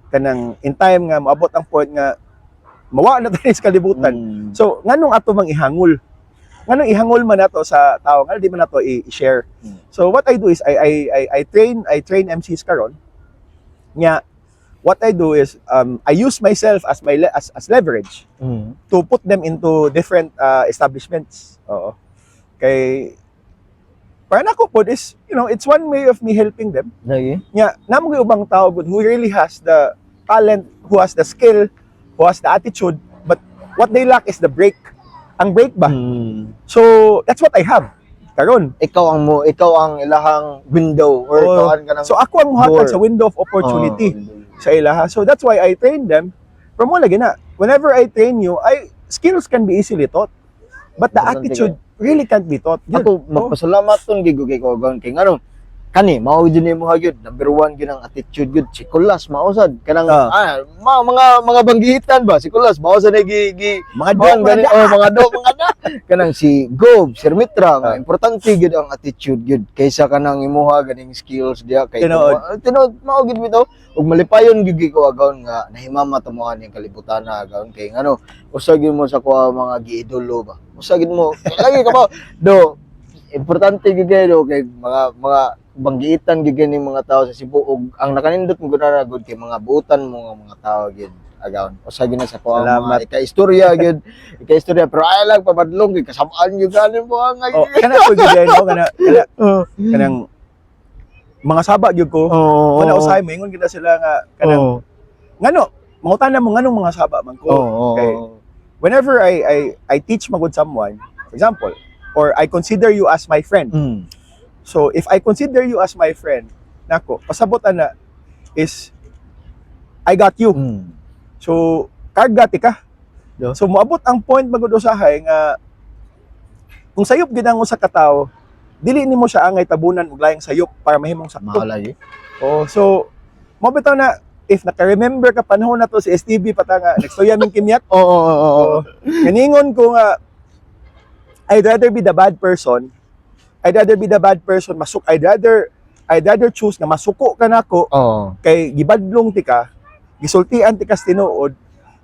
kanang in time nga maabot ang point nga mawa na tayo sa kalibutan. Mm. So nganong ato mang ihangul? Nganong ihangul man nato sa tao? Nga di man nato i-share. Mm. So what I do is I train MCs karon. Nya what I do is I use myself as as leverage Mm. to put them into different establishments. Oo. Kay para nako po is, it's one way of me helping them. Lagi. Nya namo gyud ubang tao good who really has the talent, who has the skill, who has the attitude, but what they lack is the break. Ang break ba? Mm. So that's what I have karon. Ikaw ang ilahang window or Oo. tuan ka ng So ako ang muhatag door. sa window of opportunity Oh. sa ilaha. So that's why I train them. From mo lagi na. Whenever I train you, skills can be easily taught. But the Importante attitude really can't be taught. Yun. Ako Oh. magpasalamat ton gigo kay Kogon kay ngano kani mao gyud nimo hagyud number 1 gyud ang attitude gyud si Kulas mausad kanang mga banggitan ba si Kulas mausad na gi Mga mga dog, mga do mga da kanang si Gob Sir Mitra nga importante gyud ang attitude gyud kaysa kanang imuha ganing skills dia kay Tinuod. mao gyud bitaw ug malipayon gyud ko agawon nga nahimama tumuhan ning kalibutan na agawon kay ngano usag gyud mo sa kuha mga giidolo ba usag gyud mo lagi ka ba do importante gyud kayo kay mga banggitan gyud ni mga tao sa Cebu ug ang nakanindot mo gud na gud kay mga buutan mo nga mga tao gyud agawon usag gyud na sa kuha Salamat. mga ika-istorya gyud ika-istorya pero ay lang papadlong gyud kasabaan gyud ganin mo ang Kana ko gyud no kanang mga saba gyud ko. Wala usahay mo ingon kita sila nga kanang ngano mangutan mo nganong mga saba man ko. Okay. Whenever I teach magud someone, for example, or I consider you as my friend. Mm. So if I consider you as my friend, nako, pasabot na is I got you. Mm. So kargati ka. Yeah. So moabot ang point magud usahay nga kung sayop gid ang usa ka tawo, dili nimo siya angay tabunan og laing sayop para mahimong sakto. Mahalay. So mo bitaw na if naka-remember ka panahon na to si STB pata nga nagstoya ming kimyat. Oo. Kaningon ko nga I'd rather be the bad person. I'd rather choose nga masuko ka nako Oo. kay gibadlong ti ka, gisultian ti ka sa tinuod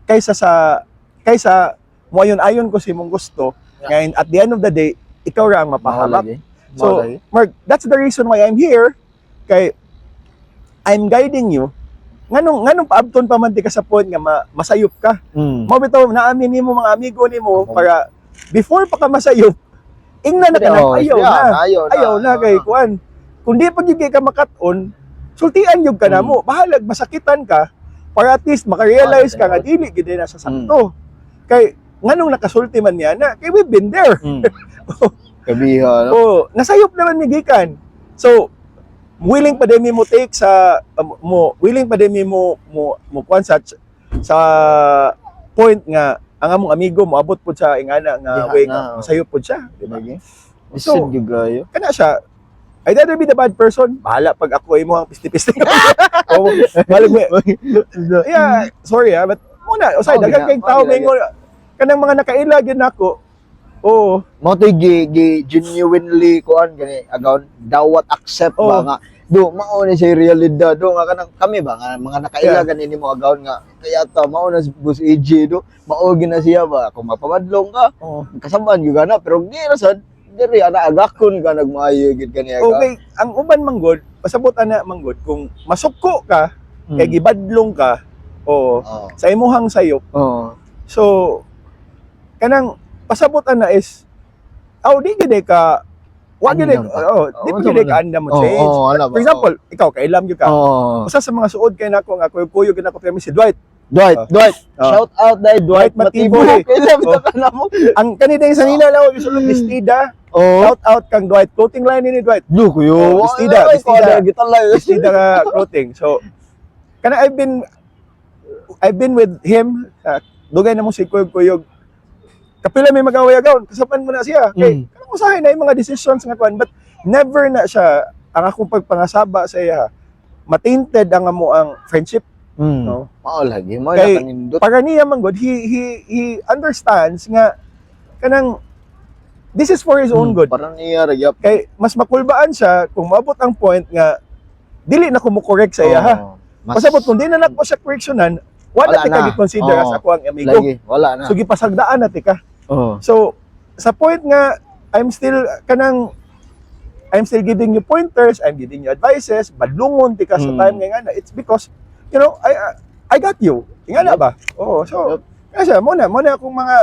kaysa mo ayon ko si mong gusto. And at the end of the day, ikaw ra ang mapahamak. So, Mark, that's the reason why I'm here. Kay I'm guiding you. Nganong paabton pa man ti ka sa point nga masayop ka. Mo bitaw naamin nimo mga amigo nimo para before pa ka masayop, ingna na ka na ayaw na kay kuan. Kung di pa gyud kay ka makat-on, sultian gyud ka na mo. Bahalag masakitan ka para at least maka-realize ka nga dili gyud na sa sakto. Kay nganong nakasulti man niya na kay we've been there. Kabiha, no? Nasayop naman mi gikan. So willing pa din mo take sa willing pa din mo kuan sa point nga ang among amigo moabot pud sa ingana nga Diha way na, nga oh. masayo pud siya, di ba? Lagi. So, Isid gigayo. Kana siya, I'd rather be the bad person. Bahala pag ako ay mo ang pisti-pisti. Oh, balik mo. Yeah, sorry but muna, usay Oh, daghang kay tao may kanang mga nakaila gyud nako. Oo. Mo to genuinely kuan gani agaw dawat accept Oh. ba nga do mao ni sa realidad do nga kanang kami ba nga mga nakaila Yeah. gani nimo agaw nga kaya ta mao na si Boss AJ do mao gina siya ba kung mapamadlong ka Oo. kasaban gyud na pero di ra sad diri ana agakon ka nagmaayo gid kani aga. Okay, ang uban manggod, pasabot ana manggod kung masukko ka, kay gibadlong ka, o Oh. sa imuhang sayop. Oh. So kanang pasabot ana is di gid ka wa gid Andam ka. di Oh, gid ka andam mo change. Oh, ala ba? For example, ikaw kailam gyud ka. Oh. Usa sa mga suod kay nako nga kuyo gid nako pero si Dwight. Dwight, Oh. shout out dai Dwight Matibo. Matibo, eh. Kailan Oh. ba kana mo? Ang kanina yung sanina law gisulod bestida. Oh. Shout out kang Dwight, clothing line ni Dwight. Lu kuyo. Oh, bestida, bestida. Gitalay. Bestida nga clothing. So kana I've been with him dugay na mo si Kuyog. Kapila may mag-away agawon, kasapan mo na siya. Okay, kanang usahay na yung mga decisions nga kuan, but never na siya ang akong pagpangasaba sa iya. Matainted ang amo ang friendship, no? Mao lagi mo Kay- na kanindot. Para niya man god, he understands nga kanang this is for his own good. Para niya ra gyap. Kay mas makulbaan siya kung maabot ang point nga dili na ko mo correct sa iya ha. Pasabot kung di na nagpo siya correctionan, wala Wala ti ka na. gi-consider as Oo. ako ang amigo. Lagi wala na. So gipasagdaan na ti ka. Oh. So sa point nga I'm still giving you pointers, I'm giving you advices, badlungon ti ka sa time nga na. It's because you know, I got you. Ingana ba? Oo. So kasi muna akong mga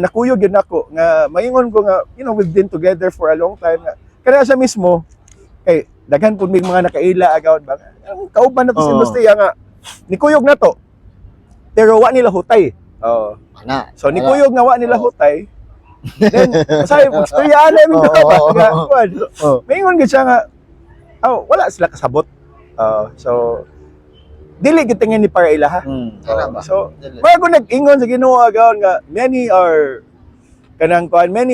nakuyog yun ako nga maingon ko nga you know we've been together for a long time nga kana siya mismo kay daghan pud may mga nakaila agawon ba ang kauban nato sa Oo. industriya nga nikuyog na to pero wa nila hutay. Oo. Na. So nikuyog nga wa nila hutay. Then say istorya ana mi Oo. ba nga kuan. Oh. Maingon gid siya nga wala sila kasabot. So dili gid tingin ni para ila ha. Kana ba? So bago nag-ingon sa Ginoo agawon nga many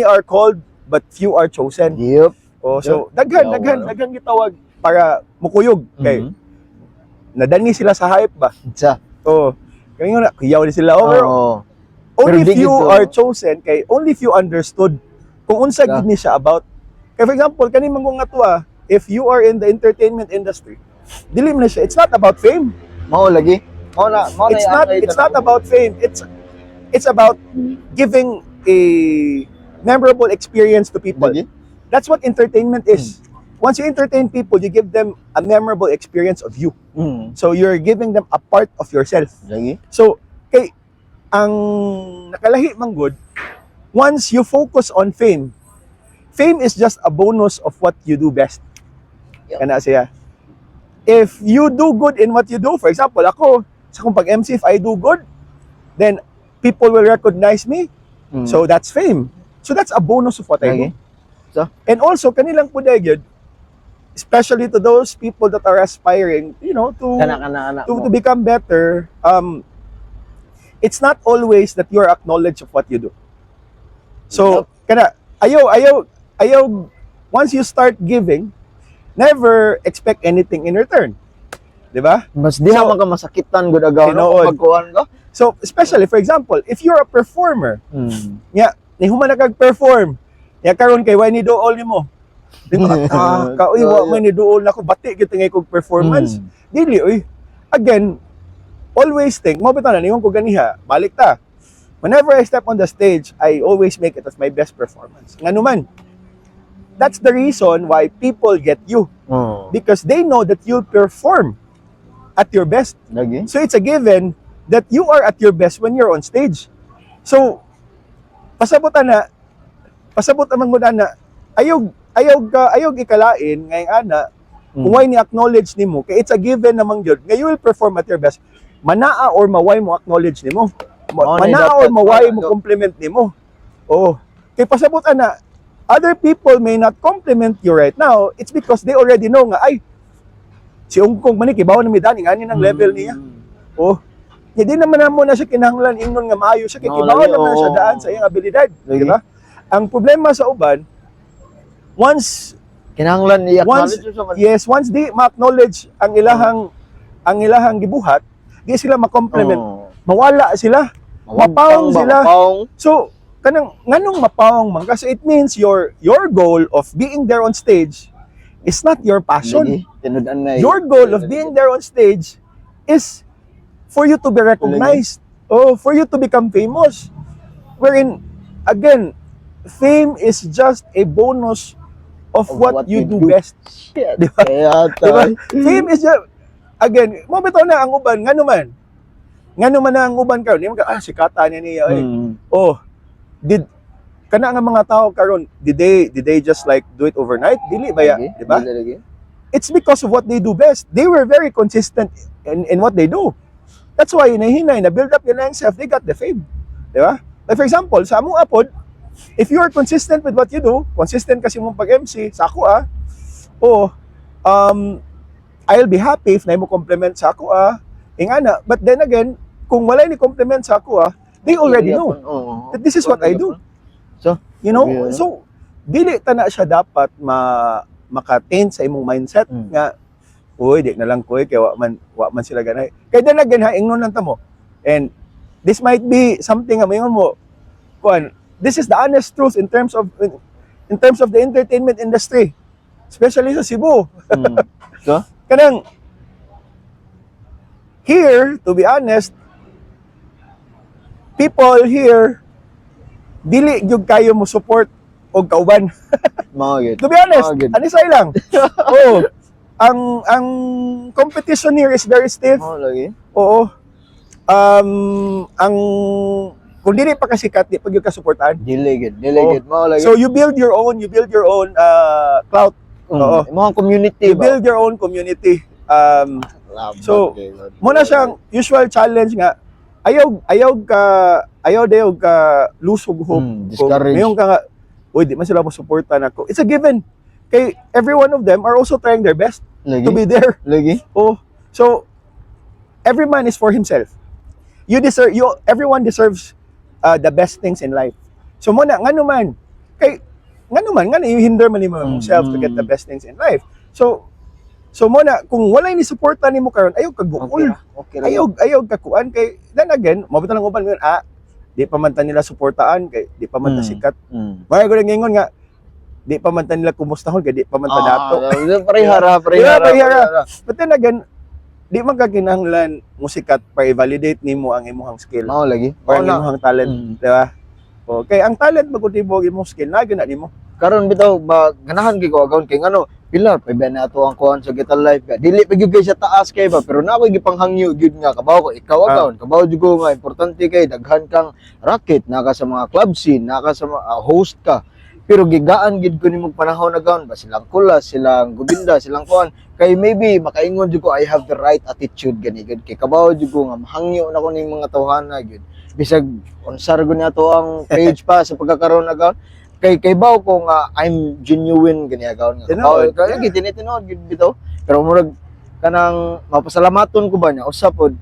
are called but few are chosen. Yep. So daghan gitawag para mukuyog kay nadani sila sa hype ba. Sa. Kaya nga kuyaw ni sila over. Oo. Only Pero di few gito. are chosen kay only few understood kung unsa gid ni siya about. Kay for example kani mangong atwa if you are in the entertainment industry dili man na siya it's not about fame. Mao lagi. Mao na It's not about fame. It's about giving a memorable experience to people. Lagi. That's what entertainment is. Once you entertain people, you give them a memorable experience of you. So you're giving them a part of yourself. Lagi. So kay ang nakalahi man good, once you focus on fame is just a bonus of what you do best. Yep. Kana siya. If you do good in what you do, for example, ako, sa kung pag-MC, if I do good, then people will recognize me. So that's fame. So that's a bonus of what I do. Lagi. So? And also, kanilang po yun, especially to those people that are aspiring, you know, Kana to become better, it's not always that you're acknowledged of what you do. So, kana, ayaw, once you start giving, never expect anything in return. Diba? Mas diha So, man ka masakitan gud agaw no tinuod. pagkuan ka. So, especially, for example, if you're a performer, ni human na kag-perform, karon kay why ni dool nimo. Di ba? Uy, wa man ni dool nako bati gyud ngay kog performance. Dili uy. Again, always think, mo bitaw na ningon ko ganiha, balik ta. Whenever I step on the stage, I always make it as my best performance. Ngano man. That's the reason why people get you because they know that you'll perform at your best. Lagi. So it's a given that you are at your best when you're on stage. So pasabot naman mo na ayog ikalain ngay ana kung why ni acknowledge nimo kay it's a given namang gyud nga you will perform at your best. Manaa or maway mo acknowledge nimo. Manaa or maway mo compliment nimo. Kay pasabot na other people may not compliment you right now, it's because they already know nga, ay, si Ungkong manik, ibaw na midani, nga ng level niya. hindi naman namo na siya kinahanglan ingnon nga maayo siya kay No, kibaw lagi, naman na siya oo. daan sa iyang abilidad, Lagi. di ba? Ang problema sa uban, once Kinahanglan i-acknowledge sa man. yes, once di ma-acknowledge ang ilahang gibuhat, di sila ma-compliment. Oo. Mawala sila. Mapawong ba? sila. Mapawong. So, kanang nganong mapawong man kasi it means your goal of being there on stage is not your passion. Lagi, tinudan na. Your goal of being there on stage is for you to be recognized. Oh, for you to become famous. Wherein, again, fame is just a bonus of what you do best. Shit. Di ba? Kaya Diba? Fame is just, again, mo bitaw na ang uban, nga naman na ang uban karon, di man ka, sikata niya, oy. Oh, kana nga mga tao karon, did they just like do it overnight? Dili ba ya, di ba? It's because of what they do best. They were very consistent in what they do. That's why hinahinay na build up yun self, they got the fame. Di ba? Like for example, sa among apod, if you are consistent with what you do, consistent kasi mong pag-MC, sa ako I'll be happy if na mo compliment sa ako ingana. But then again, kung wala ni compliment sa ako they already know that this is what I do. So, You know? yeah. So, dili ta na siya dapat maka-taint sa imong mindset nga, uy, di na lang ko kaya wa man sila ganay. Kaya then again, ingnon lang ta mo. And this might be something nga mayon mo, this is the honest truth in terms of the entertainment industry, especially sa Cebu. So, Kanang here, to be honest, people here dili gyud kayo mo support og kauban. mga good. To be honest, Mga good. anisay lang. Oo. Ang competition here is very stiff. Lagi. Oo. Ang kung dili pa kasikat, di pag yung kasuportahan. Delegate. Mga lagi. So you build your own clout. oo. Mga community You ba? build your own community. So, Laban, muna siyang usual challenge nga, ayaw daw ka lusog hope. discourage. Mayroon ka nga, uy, di man sila mo supportan ako. It's a given. Kay every one of them are also trying their best Lagi. to be there. Lagi. Oh, so every man is for himself. Everyone deserves the best things in life. So muna ngano man hinder man nimo yourself to get the best things in life. So muna kung wala ni suporta nimo karon, ayaw ka gukul. Okay lang. Ayaw ka kuan kay then again, mabita lang uban ngayon, di pa man ta nila suportaan kay di pa man ta sikat. Mga ko ngingon nga di pa man ta nila kumustahon kay di pa man ta dato. Parehara. But then again, di man ka kinahanglan musikat para i-validate nimo ang imong skill Mao lagi. or ang imong talent, di ba? Okay, ang talent magutibo ang imong skill na gyud nimo. Karon bitaw ba ganahan kay ko agawon kay ngano pilar pa ba na ato ang kuan sa Gita Life ka. Dili pa gyud kay sa taas kay ba pero na ako gipanghangyo gyud nga kabaw ko ikaw agawon. Kabaw jud ko nga importante kay daghan kang racket naka sa mga club scene, naka sa mga host ka. Pero gigaan gid ko nimong panahon agawon ba silang kulas, silang gubinda, silang kuan kay maybe makaingon jud ko I have the right attitude gani gud kay kabaw jud ko nga mahangyo na ko ning mga tawhana gyud. Bisag unsar gud nato ang page pa sa pagkakaroon agawon kay baw ko nga I'm genuine gani agawon nga. Tinuod, Kaya lagi tinitinuod gid bitaw. Pero murag kanang mapasalamaton ko ba niya usap pod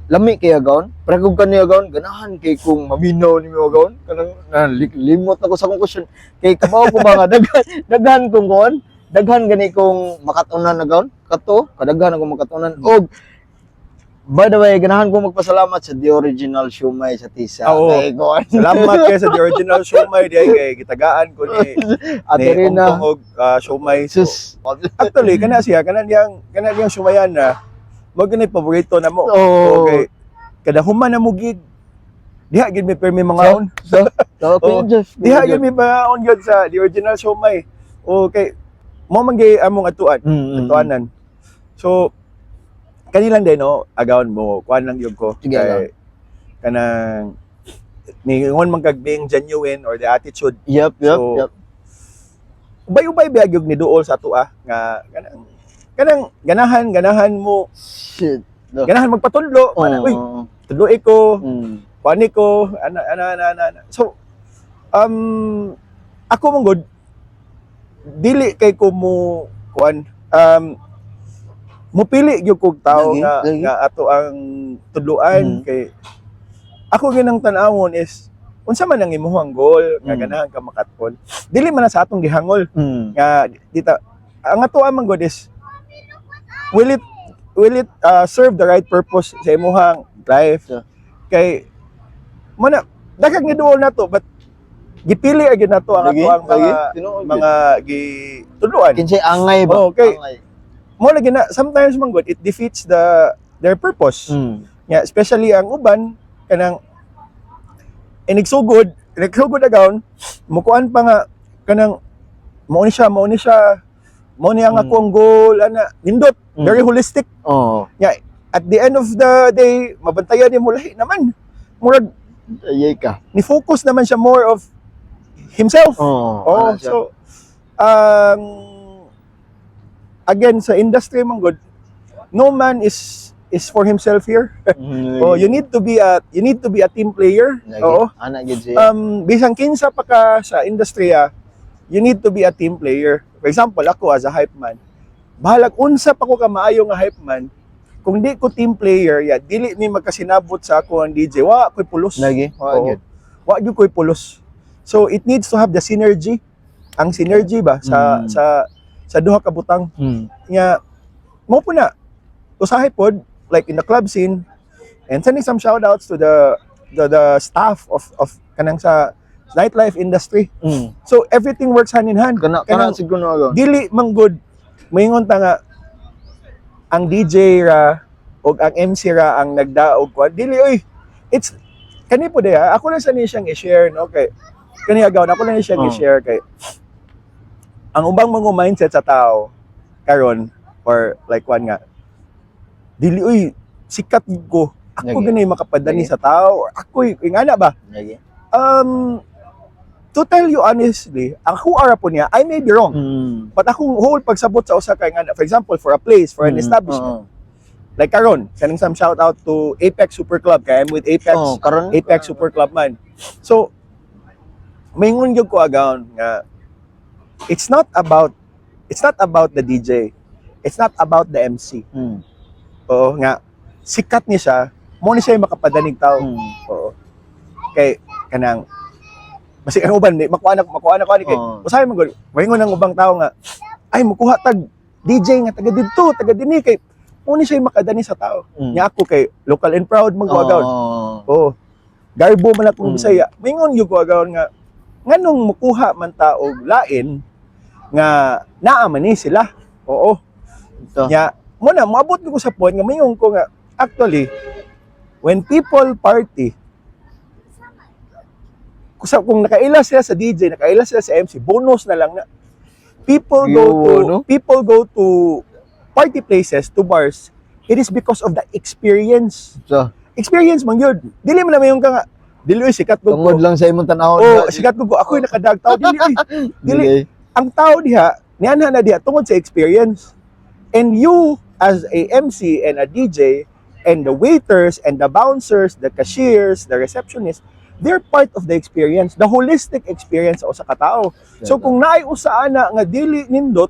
lami kay agawon. Pero kung kani agawon ganahan kay kung maminaw ni mo agawon kanang limot ako sa kong question. Kay kabaw ko ba nga daghan kong kuan, daghan gani kong makatunan agawon. Kadaghan akong makatunan og by the way, ganahan ko magpasalamat sa The Original Siomai sa Tisa. Oo. Kay kuan. Salamat kay sa The Original Siomai di kay gitagaan ko ni Ate Rina. og siomay. So, Sus. actually kana diyang siumayan na mo gani paborito na mo. Oo. Okay. Kada human na mo gig. Diha gid mi permi mga on. So, Oh, Diha gid mi mga on gyud sa The Original Siomai. Okay. Mo man gyud among atuanan. So kanilang din agawon mo kuan lang yun ko Sige lang. kanang ningon man kag being genuine or the attitude. Yep. Ubay-ubay biagyog ni duol sa ato nga kanang ganahan mo Shit. No. ganahan magpatudlo uy tudloy ko kuani ko ana. So ako mong good dili kay ko mo kuan mupili gyud kog tao Lagi, nga lagi. nga ato ang tudluan kay ako ginang tan-awon is unsa man ang imong goal nga ganahan ka makatkon. Dili man na sa atong gihangol nga dita ang ato amang god is will it serve the right purpose sa imong life. Yeah. Kay mana daghang giduol nato but gipili agad nato ang Lagi, ato ang lagi. Tinuod mga gitudluan. Kinsay angay ba? Okay. Angay. Mo lagi na sometimes man god it defeats their purpose. Yeah, especially ang uban kanang inigsugod agawon mukuan pa nga kanang mao ni siya mao ni ang akong goal ana nindot very holistic. Oh. Yeah, at the end of the day mabantayan ni mo lahi naman murag Ayay ka. ni focus naman siya more of himself. Oh. So again sa industry man good no man is for himself here. Oh, you need to be a team player. Oo. Ana gid siya. Bisang kinsa pa ka sa industriya, you need to be a team player. For example, ako as a hype man, bahalag unsa pa ko ka maayo nga hype man, kung di ko team player, dili ni magkasinabot sa ako ang DJ, wa ko'y pulos. Lagi. Oo. Wa gyud ko'y pulos. So it needs to have the synergy. Ang synergy ba sa duha ka butang nga mo po na usahay pod like in the club scene and sending some shout outs to the staff of kanang sa nightlife industry. So everything works hand in hand. Kana siguro ako. Dili man good moingon ta nga ang DJ ra og ang MC ra ang nagdaog ko. Dili oy. It's kani po diha ako lang sa ni siyang i-share no kay kani agaw ako lang ni siyang i-share kay ang ubang mga mindset sa tao karon or like one nga dili oy sikat ko ako ganay makapadani sa tao or ako ingana ba Lagi. to tell you honestly ang who are po niya I may be wrong but akong whole pagsabot sa usa ka ingana for example for a place for an establishment like karon sending some shout out to Apex Super Club kay I'm with Apex Karon Apex Super Club man so maingon gyud ko agaw nga it's not about the DJ it's not about the MC. Oo nga sikat ni siya mo ni siya yung makapadanig tao. Oo kay kanang basi ang uban makuha na ko ni kay usahay man gud moingon ang ubang tao nga ay mukuha tag DJ nga taga didto taga dinhi kay mo ni siya yung makadani sa tao. Nya ako kay local and proud man gawon. Oo garbo man akong Bisaya moingon gyud ko agawon nga nganong mukuha man ta og lain nga naa man ni sila. Oo nya mo na moabot ko sa point nga mayon ko nga actually when people party kung nakaila sila sa DJ nakaila sila sa MC bonus na lang na people go to party places to bars it is because of the experience man yun dili man na mayon ka nga dili sikat ko tungod lang sa imong oh tan-awon. sikat ko ako nakadag tao dili ang tao diha nianha na diha tungod sa experience. And you, as a MC and a DJ, and the waiters, and the bouncers, the cashiers, the receptionists, they're part of the experience, the holistic experience sa usa ka tawo. So kung naay usa ana nga dili nindot,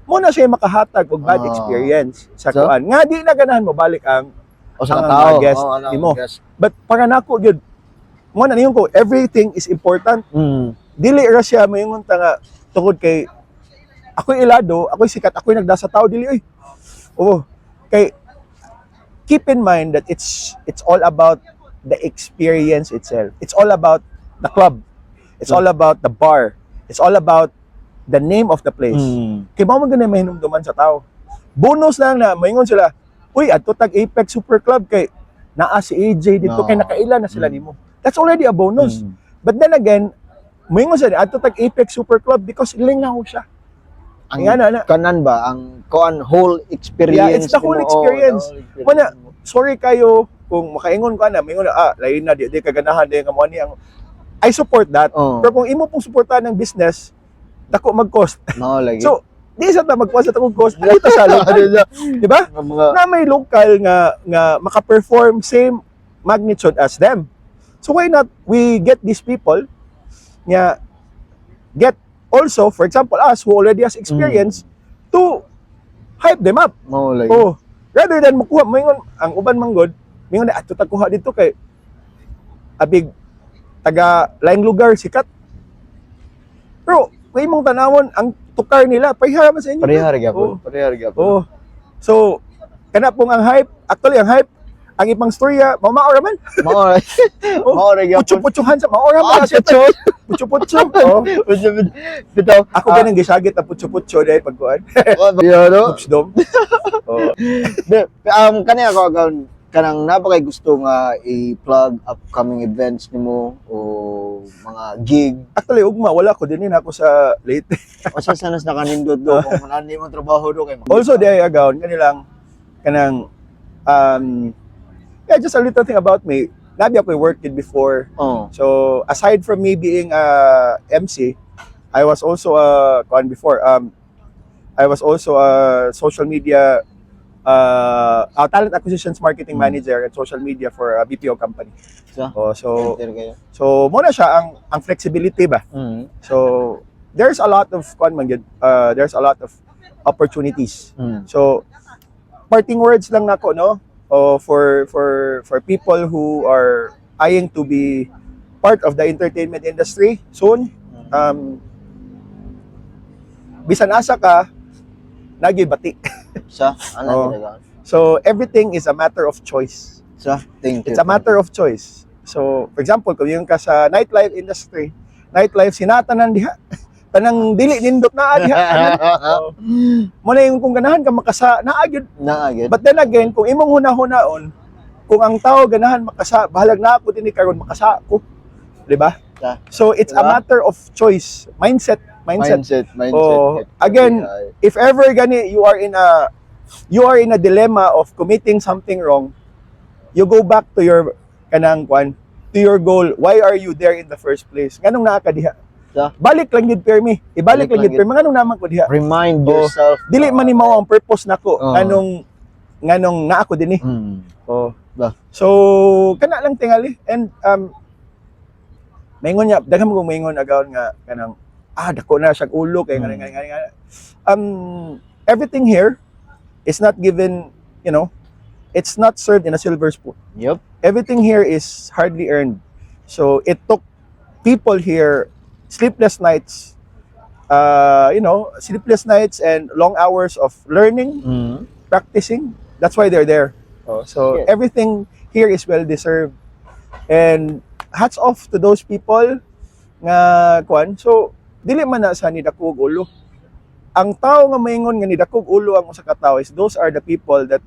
mo na siya makahatag og bad experience sa kuan. Nga di na ganahan mo balik ang usa ang ka tawo guest nimo. But para nako gyud, mo na niyon ko everything is important. Dili ra siya mayingon ta nga tungod kay ako'y ilado, ako'y sikat, ako'y nagdasa tao dili oy. Oh, kay keep in mind that it's all about the experience itself. It's all about the club. It's all about the bar. It's all about the name of the place. Kay mao man ganay mahinumduman sa tao. Bonus lang na maingon sila, uy, adto tag Apex Super Club kay naa si AJ dito kay nakaila na sila nimo. That's already a bonus. But then again, maingon sila adto tag Apex Super Club because lingaw siya. Ang kanan ba ang whole experience. Yeah, it's the whole experience. Mana, sorry kayo kung makaingon ka na, maingon na lain na di kaganahan di nga mo ni ang I support that. Pero kung imo pong suportahan ng business, dako mag-cost. No, lagi. So, di sa ta magkuha sa tagong cost, dito sa local, di ba? Na may local nga maka-perform same magnitude as them. So why not we get these people nga get also, for example, us who already has experience to hype them up. Like, oh, Rather than makuha, mingon, ang uban manggod, mingon na, ato takuha dito kay abig taga laing lugar sikat. Pero kung imong tanawon ang tukar nila parehara man sa inyo. Parehar gyapon. Oo. Parehar gyapon. Oo. So kana pong ang hype, actually ang hype, ang ipang storya, mamaora man. Mao mao ra gyapon. Putyo-putyohan sa maora man. Chot. Putyo-putyo. Oo. Bitaw. Ako ganang gisagit na putyo-putyo dahil pagkuhan. Yo. Upsdom. Oo. Kani ako kanang napakay gusto nga i-plug upcoming events nimo o mga gig. Actually, ugma, wala ko din ako sa late. O sa sanas nakanindot do kung ano mo trabaho do kay Also, di ay agaw, kanilang, kanang, yeah, just a little thing about me. Nabi ako worked it before. Oh. So, aside from me being MC, I was also I was also a social media talent acquisitions marketing manager at social media for a BPO company. So, So muna siya ang flexibility ba. So there's a lot of there's a lot of opportunities. So parting words lang nako no for people who are eyeing to be part of the entertainment industry soon. Bisan asa ka nagibati. So everything is a matter of choice. Thank you. It's a matter of choice. So for example, kung yung ka sa nightlife industry, nightlife sinatanan diha. Tanang dili nindot na diha. Mo na yung kung ganahan ka makasa naa gyud. But then again, kung imong hunahon kung ang tao ganahan makasa, bahalag na ako dinhi karon makasa ako. Di ba? So it's a matter of choice, mindset. Oh, again, if ever gani you are in a dilemma of committing something wrong, you go back to your to your goal. Why are you there in the first place? Nganong naa ka diha? Balik lang gid permi. Ibalik lang gid permi. Nganong naman ko diha? Remind yourself. Dili man ni mao ang purpose nako. Nganong naa ko dinhi. Oh. So kana lang tingali and maingon niya, daghang mo maingon agaw nga kanang dako na siyang ulo kay everything here is not given, it's not served in a silver spoon. Yep. Everything here is hardly earned. So it took people here sleepless nights, sleepless nights and long hours of learning, practicing. That's why they're there. So everything here is well deserved. And hats off to those people nga so dili man na sa nidakog ulo. Ang tao nga maingon nga nidakog ulo ang usa ka tawo is those are the people that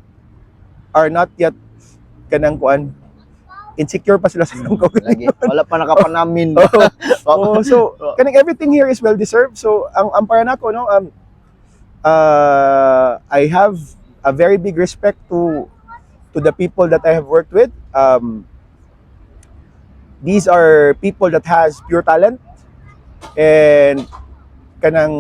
are not yet insecure pa sila sa ilang lagi. Wala pa nakapanamin. So kanang everything here is well deserved. So ang para nako I have a very big respect to the people that I have worked with. These are people that has pure talent and kanang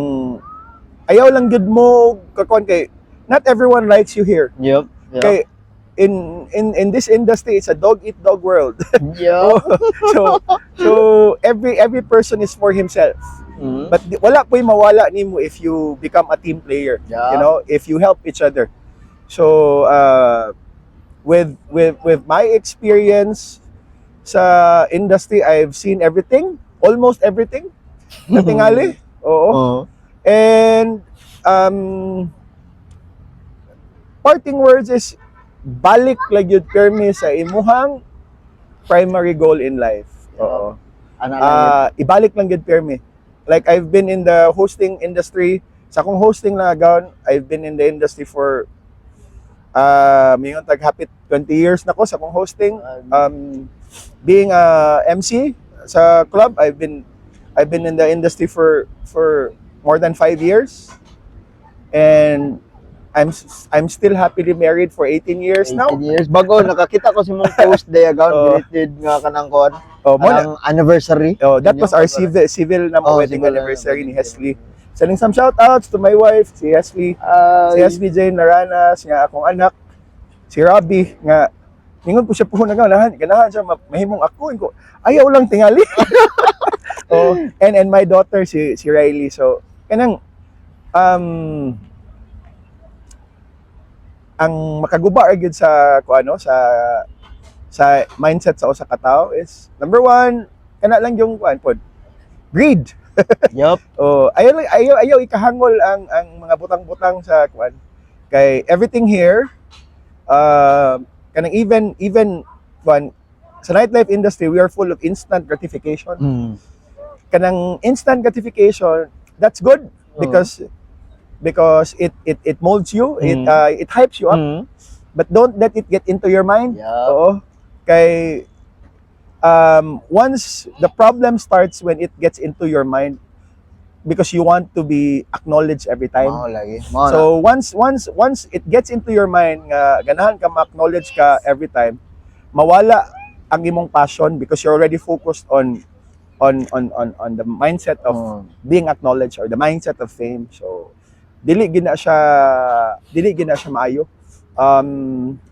ayaw lang gud mo kay not everyone likes you here. Yep. Kay in this industry it's a dog eat dog world. so every person is for himself. But wala po'y mawala nimo if you become a team player. If you help each other. So with my experience sa industry, I've seen everything, almost everything. Natingali. Oo. And parting words is balik lang yun permi sa imuhang primary goal in life. Oo. Ibalik lang yun permi. Like I've been in the hosting industry. Sa akong hosting na agaw, I've been in the industry for taghapit 20 years na ko sa akong hosting. Being a MC sa club, I've been in the industry for more than 5 years, and I'm still happily married for 18 years now. 18 years. Bago, nakakita ko si mong post day ago, related nga kanang kon. Ang anniversary. That was our civil na wedding anniversary ni Hesley. Sending some shoutouts to my wife, si Hesley. Si Hesley Jane Naranas, nga akong anak. Si Robbie, nga ningon po siya po ganahan siya mahimong ako ayaw lang tingali. And my daughter si Riley. So kanang ang makaguba ra gyud sa kuano sa mindset sa usa ka tawo is number one, kana lang yung kuan pod. Greed. Yup. Oh, ayaw ikahangol ang mga butang-butang sa kuan. Kay everything here kanang even kuan sa nightlife industry, we are full of instant gratification. Mm. Kanang instant gratification, that's good because it molds you, it hypes you up, Mm. but don't let it get into your mind. Yup. Oo. Kay once the problem starts when it gets into your mind because you want to be acknowledged every time. Mao lagi. Mao na. So once it gets into your mind nga ganahan ka ma-acknowledge ka every time, mawala ang imong passion because you're already focused on the mindset of being acknowledged or the mindset of fame. So dili gina siya maayo.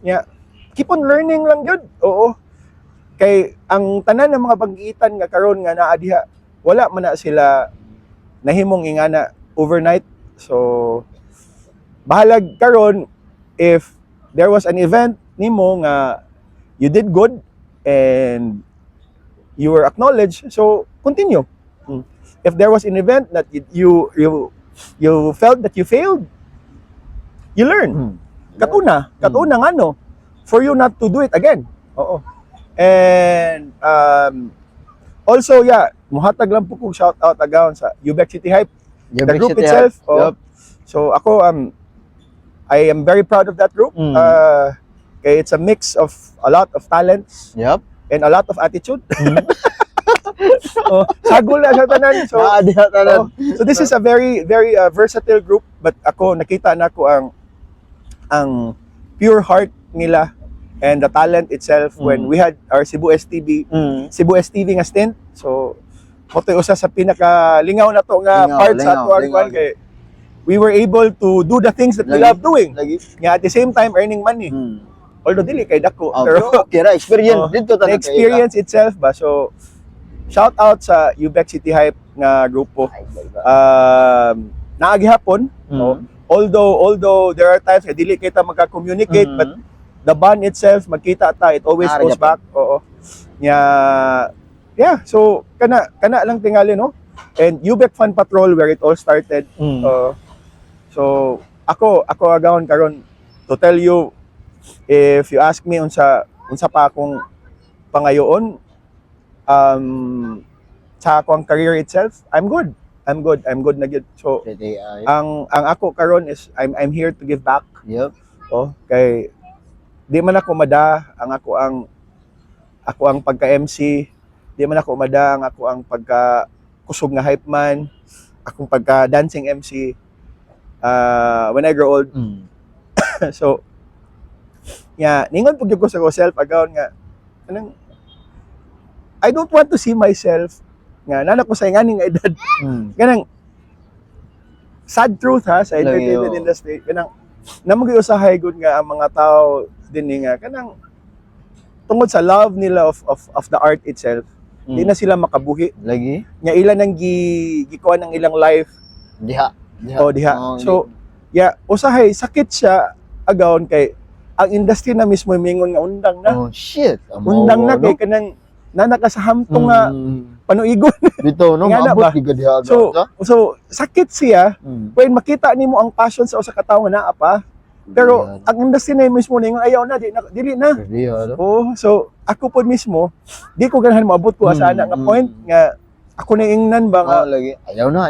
Yeah, keep on learning lang gyud. Oo. Kay ang tanan ng mga banggitan nga karon nga naa diha, wala man na sila nahimong ingana overnight. So bahalag karon if there was an event nimo nga you did good and you were acknowledged, so continue. If there was an event that you felt that you failed, you learn. Katuna ngano for you not to do it again. Oo. And also yeah, muhatag lang po kong shout out agaw sa UBEC City Hype, Yup, the group City itself. Hype. Oh. Yup. So ako I am very proud of that group. Kay it's a mix of a lot of talents Yup. and a lot of attitude. Oh, sagol na siya tanan. So Naa diha tanan. so this is a very versatile group, but ako nakita na ko ang pure heart nila and the talent itself when we had our Cebu STV nga stint. So mo to'y usa sa pinakalingaw na to nga part sa ato ang kwan kay we were able to do the things that we love doing. Lagi. Nga at the same time earning money. Although dili kay dako, pero Pero kira experience dito the tanan. experience itself ba. So shout out sa UBEC City Hype nga grupo. Naagihapon, no? Although there are times na dili kita magka-communicate, but the bond itself magkita ta, it always goes back. Oo. Yeah, so kana lang tingali, no? And UBEC Fun Patrol where it all started. So ako agawon karon to tell you, if you ask me unsa pa akong pangayoon sa akong career itself, I'm good na gyud. So ang ako karon is I'm here to give back. Yup. Oh, kay di man ako mada ang ako ang pagka-MC, di man ako mada ang ako ang pagka kusog nga hype man, akong pagka dancing MC when I grow old. So yeah, ningon pud ko sa self agaw nga anang I don't want to see myself nga nana ko sa nganing edad. Ganang sad truth ha sa entertainment industry. Ganang namagi usahay gud nga ang mga tao din nga kanang tungod sa love nila of the art itself. Di na sila makabuhi. Lagi. Nga ilan ang gikuan ng ilang life. Diha. Diha. So yeah, usahay sakit siya agawon kay ang industry na mismo mingon nga undang na. Oh shit. Undang na kay kanang nanaka sa hamtong nga panuigon. Dito no, Nga na maabot ba? giga diha. So sakit siya when makita nimo ang passion sa usa ka tawo nga naa pa. Pero ang industry na mismo ningon ayaw na, dili na. Oh, so ako po mismo di ko ganahan maabot ko asa ana nga point nga ako na ingnan ba nga lagi. Ayaw na.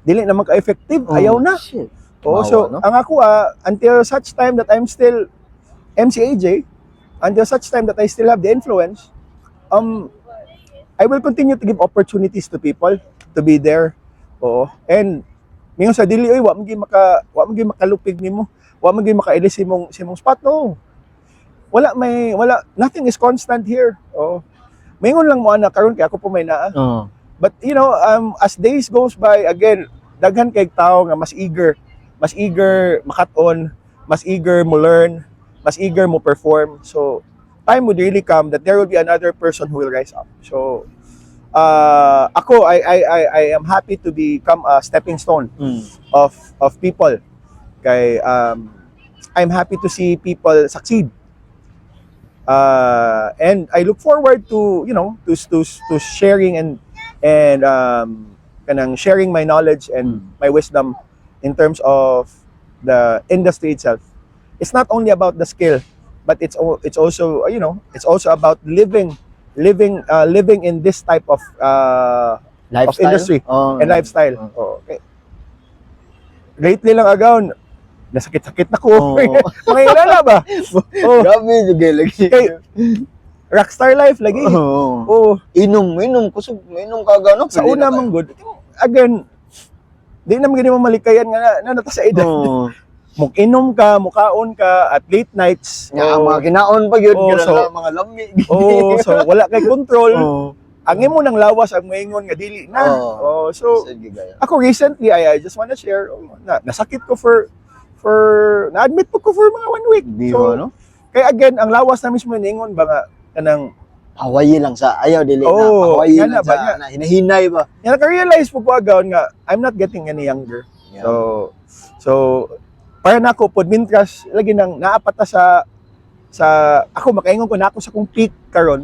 Dili na magka-effective, ayaw na. Shit. Oh, Mawa, so no? ang ako until such time that I'm still MCAJ, until such time that I still have the influence, I will continue to give opportunities to people to be there. Oo. And mingon sa dili oy wa man gyud makalupig nimo, wa man gyud makailis simong spot, no. Wala nothing is constant here. Oo. Mingon lang mo ana karon kay ako po may naa. But you know, as days goes by, again, daghan kay tao nga mas eager makat-on, mas eager mo learn, mas eager mo perform. So time would really come that there will be another person who will rise up. So ako I am happy to become a stepping stone of people. Kay I'm happy to see people succeed. And I look forward to, you know, to sharing and kanang sharing my knowledge and my wisdom in terms of the industry itself. It's not only about the skill, but it's also, you know, it's also about living in this type of industry and lifestyle. Oh, okay. Lately lang agaw, nasakit-sakit na ko. Oo. Mga ilala ba? Oh, Grabe, jugay lagi. kay rockstar life lagi. Oo. Oh, Inom, kusog, inom ka gano. sa una mong good. Again, di naman gani mo malikayan nga na nata sa edad. Oo. Mug-inom ka, mukaon ka at late nights. Nga, Oh, mga kinaon pa yun, Oo, kira so- lang mga lamig. oh, so wala kay control. Oo. Ang imo nang lawas ang moingon nga dili na. Oo. Oh, so Sige, gaya. ako recently I just wanna share nasakit ko for na-admit po ko for mga 1 week. Di So, ba, no? kaya again, ang lawas na mismo ningon ba nga kanang Hawaii lang sa, ayaw, dili na. Oo, Hawaii yan lang na ba sa, niya? na, hinahinay ba? yan naka-realize po ko agaon nga I'm not getting any younger. Yeah. So para na ako pod mintras lagi nang naapata sa ako makaingon ko na ako sa kong peak karon.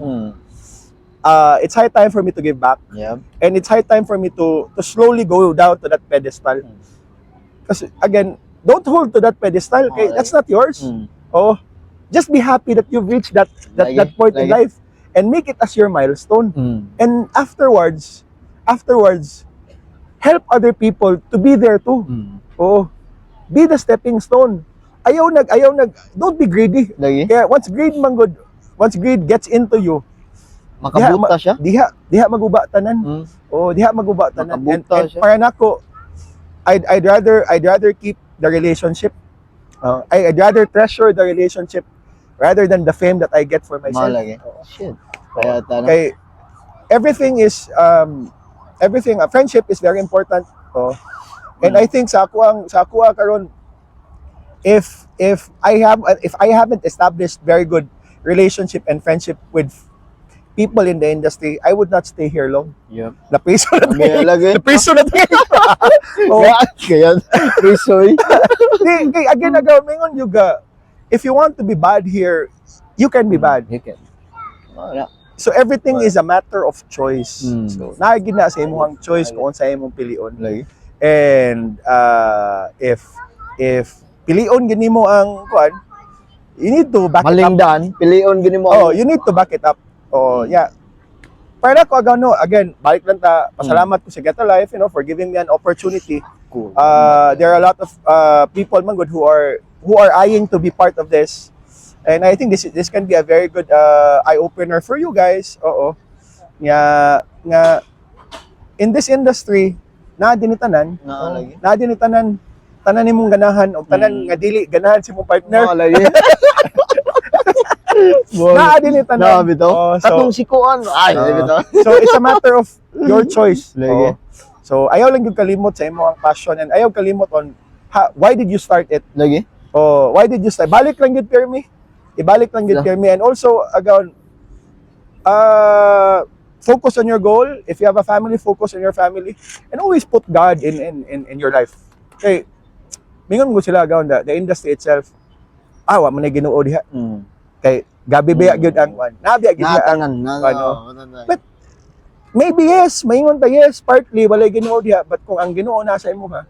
It's high time for me to give back. Yeah. And it's high time for me to slowly go down to that pedestal. Kasi again, don't hold to that pedestal. Okay, Okay. that's not yours. Oh, just be happy that you've reached that Lagi, point in lagi. life and make it as your milestone. And afterwards, help other people to be there too. Oh, be the stepping stone. Ayaw nag, don't be greedy. Lagi. Kaya once greed gets into you, Makabuta siya. diha maguba tanan. Oh, diha maguba tanan. And Makabuta siya. para nako, I'd rather keep the relationship. I'd rather treasure the relationship rather than the fame that I get for myself. Malagi. Shit. Kaya tanong. Okay, everything, friendship is very important. Oh. And I think sa ako karon, if I haven't established very good relationship and friendship with people in the industry, I would not stay here long. Yep. Napriso na Kaya tayo. lagi. Napriso na tayo. Oh, Kaya, Risoy. again, mingon yuga. If you want to be bad here, you can be bad. You can. Wala. So everything is a matter of choice. So naagid na sa imong choice kung sa imong pilion. Lagi. And if pilion gini mo ang kuan, you need to back it up. Malingdan, pilion gini mo. Oh, you need to back it up. Oh, yeah. Para ko agaw again, balik lang ta. Pasalamat ko sa Get Alive, you know, for giving me an opportunity. Cool. There are a lot of people man good who are eyeing to be part of this. And I think this can be a very good eye opener for you guys. Oo. Nga in this industry, na dinitanan, Lagi. na dinitanan tanan nimong ganahan o tanan nga dili ganahan si mong partner. Lagi. Na dinitanan. Na bitaw. Oh, Katong sikuan. Ay, bitaw. So it's a matter of your choice. Lagi. Oo. So ayaw lang yung kalimot sa imo ang passion and ayaw kalimot on why did you start it? Lagi. Oh, why did you start? Balik lang gid Permi. Ibalik lang gid Permi and also again focus on your goal. If you have a family, focus on your family and always put God in your life. Okay. Mingon ko sila agaw the industry itself. Wa man Ginoo diha. Kay gabi ba gyud ang kwan. Nabiya gyud ang Natanan. ano. But maybe yes, maingon ta yes, partly walay Ginoo diha, but kung ang Ginoo nasa imo ha.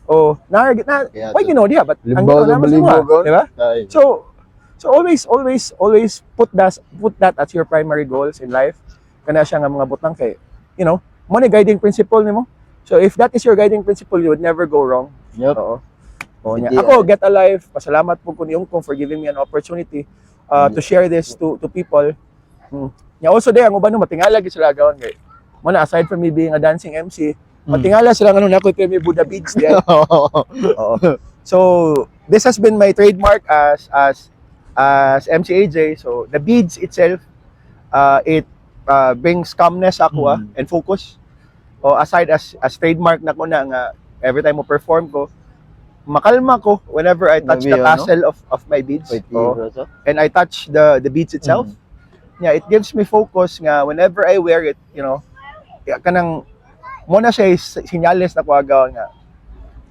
Oh, Kaya why Ginoo diha, but ang Limbaw Ginoo na naman sa imo, ha, balibog, di ba? Ay. So always put that as your primary goals in life. Kana siya nga mga butang kay, you know, mo ni guiding principle nimo. So if that is your guiding principle, you would never go wrong. Yup. Oo. Oh, nya. Hindi, Ako, Get Alive, pasalamat po ko niyong for giving me an opportunity to share this to people. Nya also there, ang uban no matingala gid sila gawon kay. Mo na aside from me being a dancing MC, matingala sila ngano nako kay Buddha Beads diyan. Oo. So, this has been my trademark as MCAJ. So, the beads itself, it brings calmness ako and focus. O aside as trademark na ko na nga every time mo perform ko, makalma ko whenever I touch the tassel of my beads. And I touch the beads itself. Yeah, it gives me focus nga whenever I wear it, you know, kanang mo na siya sinyales na kuagaw nga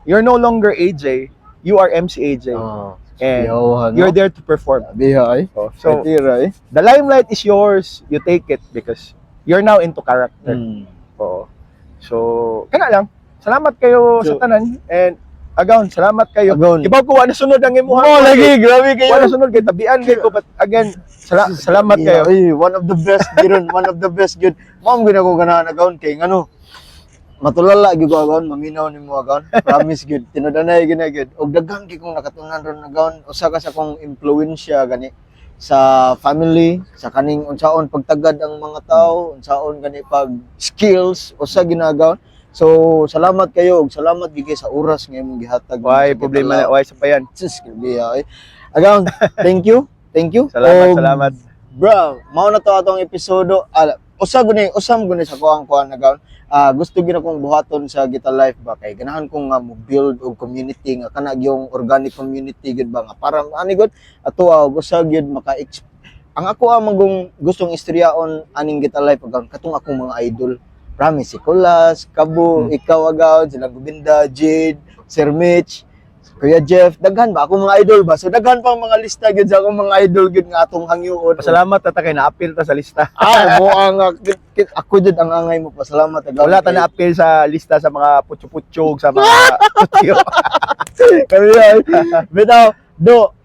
you're no longer AJ, you are MC AJ. Oh. And Yohan, you're there to perform. Bihay. So, Tira eh. the limelight is yours. You take it because you're now into character. Oo. So, kana lang. Salamat kayo sa So, tanan. And, agaon, salamat kayo. Agaon. Ibaw ko, wala sunod ang imuha. Oh, lagi, grabe kayo. Wala sunod kayo. Tabian kayo. But again, salamat kayo. Ay, one of the best, giron, one of the best, good. Ma'am, gina ko ganahan agaon kay ano. Matulala gyud ko agaon, maminaw nimo agaon. Promise gyud. Tinudanay gina gyud. Og daghang kay kong nakatunan ron agaon, usa ka sa kong impluwensya gani sa family, sa kaning unsaon pagtagad ang mga tao, unsaon gani pag skills usa ginagaon. So, salamat kayo, ug salamat gid sa oras nga imong gihatag. Why, problema na. Why, sa pa yan. Sus, grabe ay. Agaon, thank you. Thank you. Salamat, Og, salamat. Bro, mao na to atong episodo. Usam guni sa kuang nagaon. Gusto gid akong buhaton sa Gita Life ba kay ganahan kong nga mo build og community nga kana yung organic community gid ba nga para ani gud ato gusto gid ang ako among gustong istoryaon aning Gita Life pag katong akong mga idol. Promise, si Kulas, Kabu, ikaw agaw, sila Gubinda, Jade, Sir Mitch, Kuya Jeff, daghan ba akong mga idol ba? So daghan pang mga lista gid sa akong mga idol gid nga atong hangyoon. Salamat tata kay na-appeal ta sa lista. Mo ang ako jud ang angay mo pasalamat agaw. Wala ta na-appeal sa lista sa mga putyo-putyog, sa mga putyo. Kaya bitaw do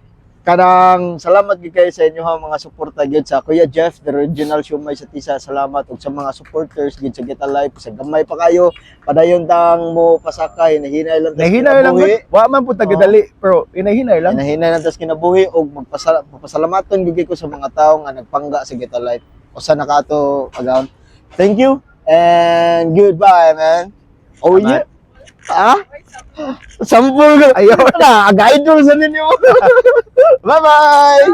kanang salamat gid kayo sa inyo ha mga suporta gid sa Kuya Jeff, the original Shumay sa Tisa. Salamat ug sa mga supporters gid sa Gita Life. Sa gamay pa kayo, padayon tang mo pasakay, nahinay lang tas Nahinay lang. kinabuhi. Wa man pud tagadali, pero inahinay lang. Nahinay lang tas kinabuhi ug magpasalamaton gid ko sa mga tawo nga nagpangga sa Gita Life. Usa na ka ato agaon. Thank you and goodbye, man. Oh, Salamat. Ah? Sampul ko. Ayaw na. Aga-idol sa ninyo. Bye-bye.